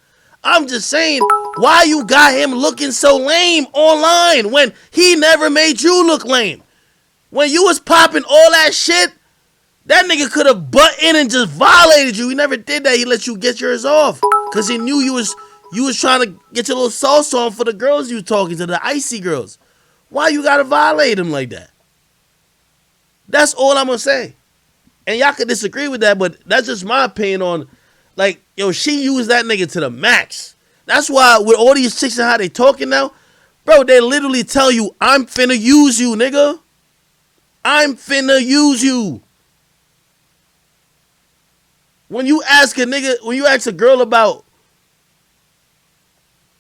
I'm just saying, why you got him looking so lame online when he never made you look lame? When you was popping all that shit, that nigga could have butt in and just violated you. He never did that. He let you get yours off because he knew you was trying to get your little sauce on for the girls you talking to, the icy girls. Why you gotta violate him like that? That's all I'm gonna say. And y'all can disagree with that, but that's just my opinion on, like, yo, she used that nigga to the max. That's why with all these chicks and how they talking now, bro, they literally tell you, I'm finna use you, nigga. I'm finna use you. When you ask a girl about,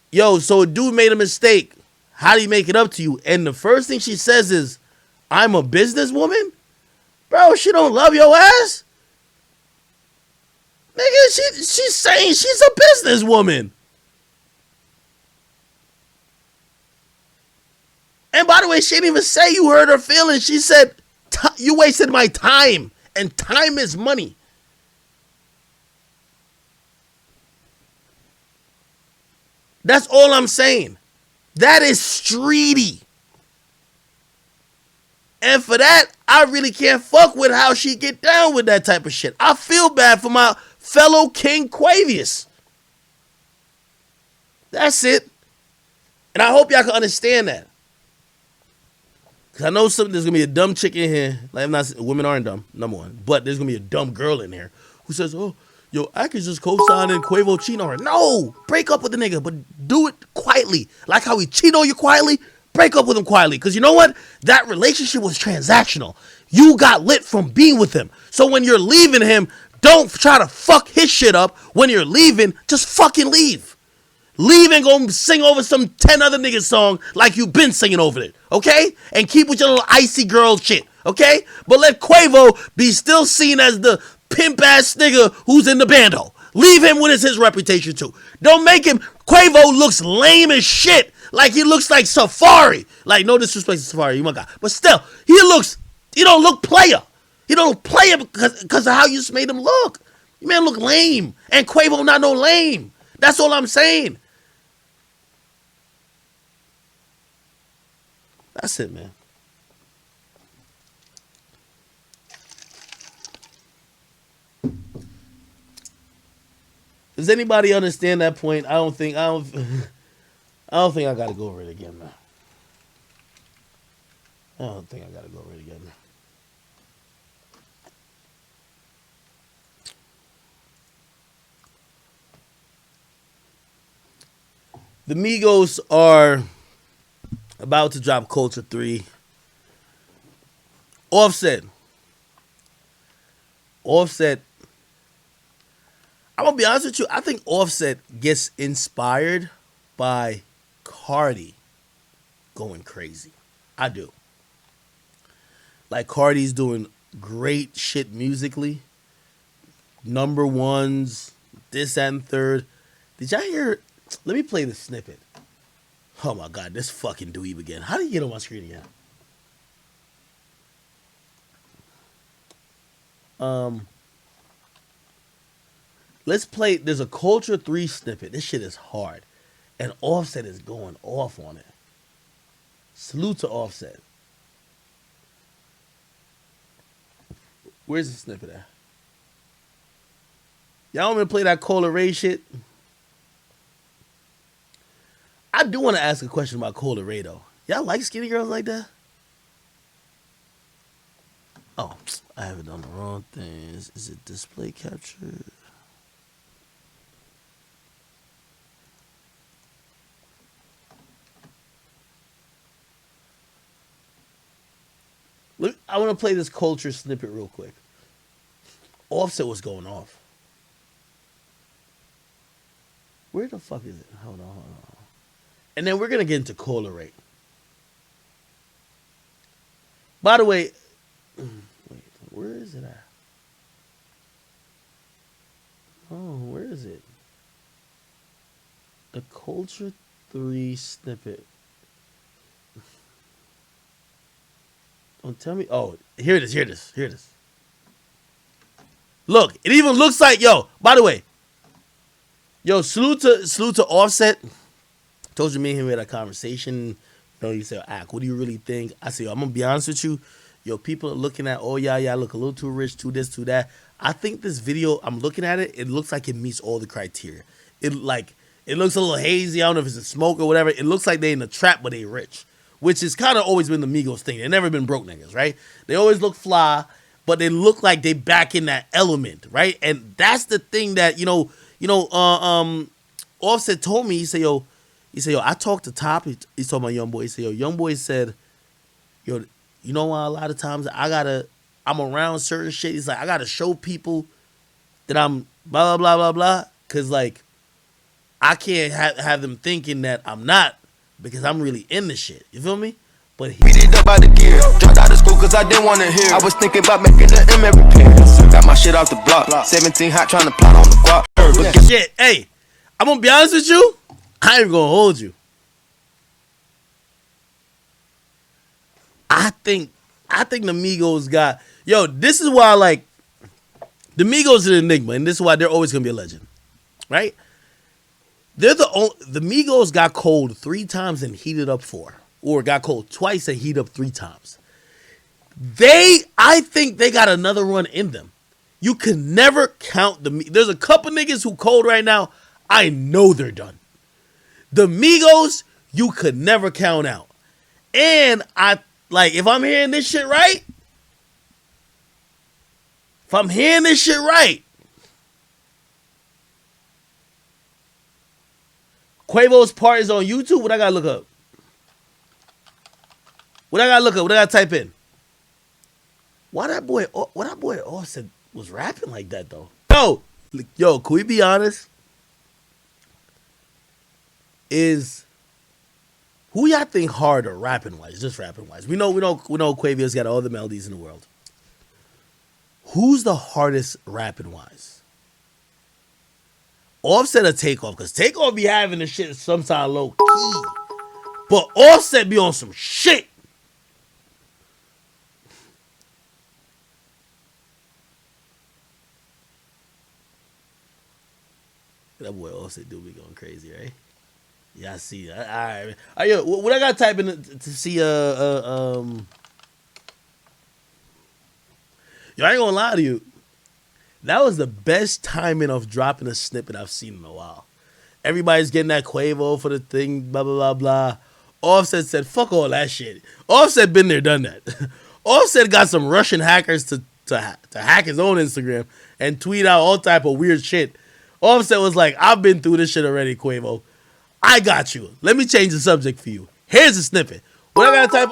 yo, so a dude made a mistake, how do you make it up to you? And the first thing she says is, I'm a businesswoman? Bro, she don't love your ass? Nigga, she's saying she's a businesswoman. And by the way, she didn't even say you hurt her feelings. She said, you wasted my time. And time is money. That's all I'm saying. That is Streetie. And for that, I really can't fuck with how she get down with that type of shit. I feel bad for my fellow King Quavius. That's it. And I hope y'all can understand that. Cause I know there's gonna be a dumb chick in here. Like I'm not, women aren't dumb, number one. But there's gonna be a dumb girl in there who says, "Oh, yo, I could just co-sign and Quavo cheat on her." No, break up with the nigga, but do it quietly. Like how he cheat on you quietly, break up with him quietly. Cause you know what? That relationship was transactional. You got lit from being with him. So when you're leaving him, don't try to fuck his shit up. When you're leaving, just fucking leave. Leave and go sing over some 10 other niggas song like you've been singing over it, okay? And keep with your little icy girl shit, okay? But let Quavo be still seen as the pimp-ass nigga who's in the bando. Leave him with his reputation too. Don't make him, Quavo looks lame as shit. Like he looks like Safari. Like no disrespect to Safari, you my guy. But still, he don't look player. He don't look player because of how you just made him look. You made him look lame. And Quavo not no lame. That's all I'm saying. That's it, man. Does anybody understand that point? I don't think I gotta go over it again, man. I don't think I gotta go over it again, man. The Migos are about to drop Culture 3. Offset, I'm gonna be honest with you, I think Offset gets inspired by Cardi going crazy. I do. Like Cardi's doing great shit musically. Number ones, this and third. Did y'all hear? Let me play the snippet. Oh my God, this fucking dweeb again. How do you get on my screen again? Let's play. There's a Culture 3 snippet. This shit is hard. And Offset is going off on it. Salute to Offset. Where's the snippet at? Y'all want me to play that Cola Ray shit? I do want to ask a question about Cola Ray though. Y'all like skinny girls like that? Oh, I haven't done the wrong thing. Is it display capture? Look, I want to play this Culture snippet real quick. Offset was going off. Where the fuck is it? Hold on. And then we're going to get into Cola Ray. By the way, wait, where is it at? Oh, where is it? The Culture 3 snippet. Don't tell me. Oh, here it is. Look, it even looks like, yo, by the way, yo, salute to Offset. Told you me and him had a conversation. You know, you said, what do you really think? I said, I'm going to be honest with you. Yo, people are looking at, oh, yeah, I look a little too rich, too this, too that. I think this video, I'm looking at it, it looks like it meets all the criteria. It looks a little hazy. I don't know if it's a smoke or whatever. It looks like they in the trap, but they rich. Which has kind of always been the Migos thing. They've never been broke niggas, right? They always look fly, but they look like they back in that element, right? And that's the thing that, Offset told me, he said, yo, I talked to Top. He's talking about Young Boy. He said, yo, Young Boy said, yo, you know why a lot of times I'm around certain shit. He's like, I gotta show people that I'm blah, blah, blah, blah, blah. Cause like, I can't have them thinking that I'm not, because I'm really in the shit. You feel me? But beat it up by the gear. Dropped out of school cause I didn't want to hear. I was thinking about making the M every repair. Got my shit off the block. 17 hot trying to plot on the guap. Yeah, shit, hey, I'm gonna be honest with you. I ain't gonna hold you. I think the Migos got, yo, this is why, like, the Migos are an enigma, and this is why they're always gonna be a legend, right? They're the Migos got cold 3 times and heated up 4, or got cold twice and heated up 3 times. I think they got another run in them. You can never count there's a couple niggas who cold right now. I know they're done. The Migos, you could never count out. And Like, if I'm hearing this shit right, Quavo's part is on YouTube. What I gotta look up? What I gotta type in? Why that boy Offset was rapping like that though? Yo, can we be honest? Who y'all think harder rapping wise? Just rapping wise. We know Quavo's got all the melodies in the world. Who's the hardest rapping wise? Offset or Takeoff? Because Takeoff be having the shit sometimes low key. But Offset be on some shit. That boy Offset do be going crazy, right? Yeah, I see. All right. Yo, what I got to type in to see Yo, I ain't gonna lie to you. That was the best timing of dropping a snippet I've seen in a while. Everybody's getting that Quavo for the thing, blah, blah, blah, blah. Offset said, fuck all that shit. Offset been there, done that. Offset got some Russian hackers to hack his own Instagram and tweet out all type of weird shit. Offset was like, I've been through this shit already, Quavo. I got you. Let me change the subject for you. Here's a snippet. What I gotta type?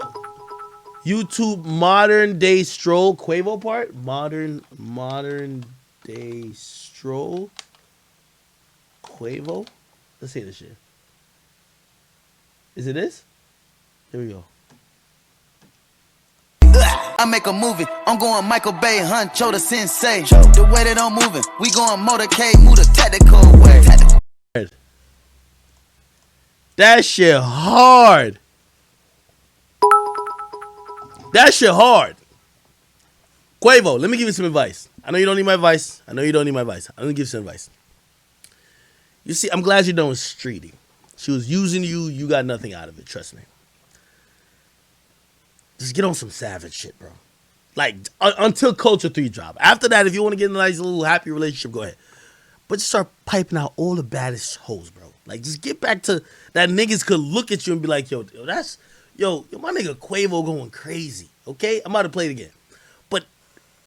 YouTube modern day stroll Quavo part. Modern day stroll Quavo. Let's see this shit. Is it this? Here we go. I make a movie. I'm going Michael Bay, Huncho the Sensei. The way that I'm moving, we going motorcade, move the tactical way. That shit hard. That shit hard. Quavo, let me give you some advice. I know you don't need my advice. I'm gonna give you some advice. You see, I'm glad you're done with Streetie. She was using you. You got nothing out of it. Trust me. Just get on some savage shit, bro. Like, until Culture 3 drop. After that, if you want to get in a nice little happy relationship, go ahead. But just start piping out all the baddest hoes, bro. Like, just get back to that niggas could look at you and be like, yo, my nigga Quavo going crazy. Okay? I'm about to play it again.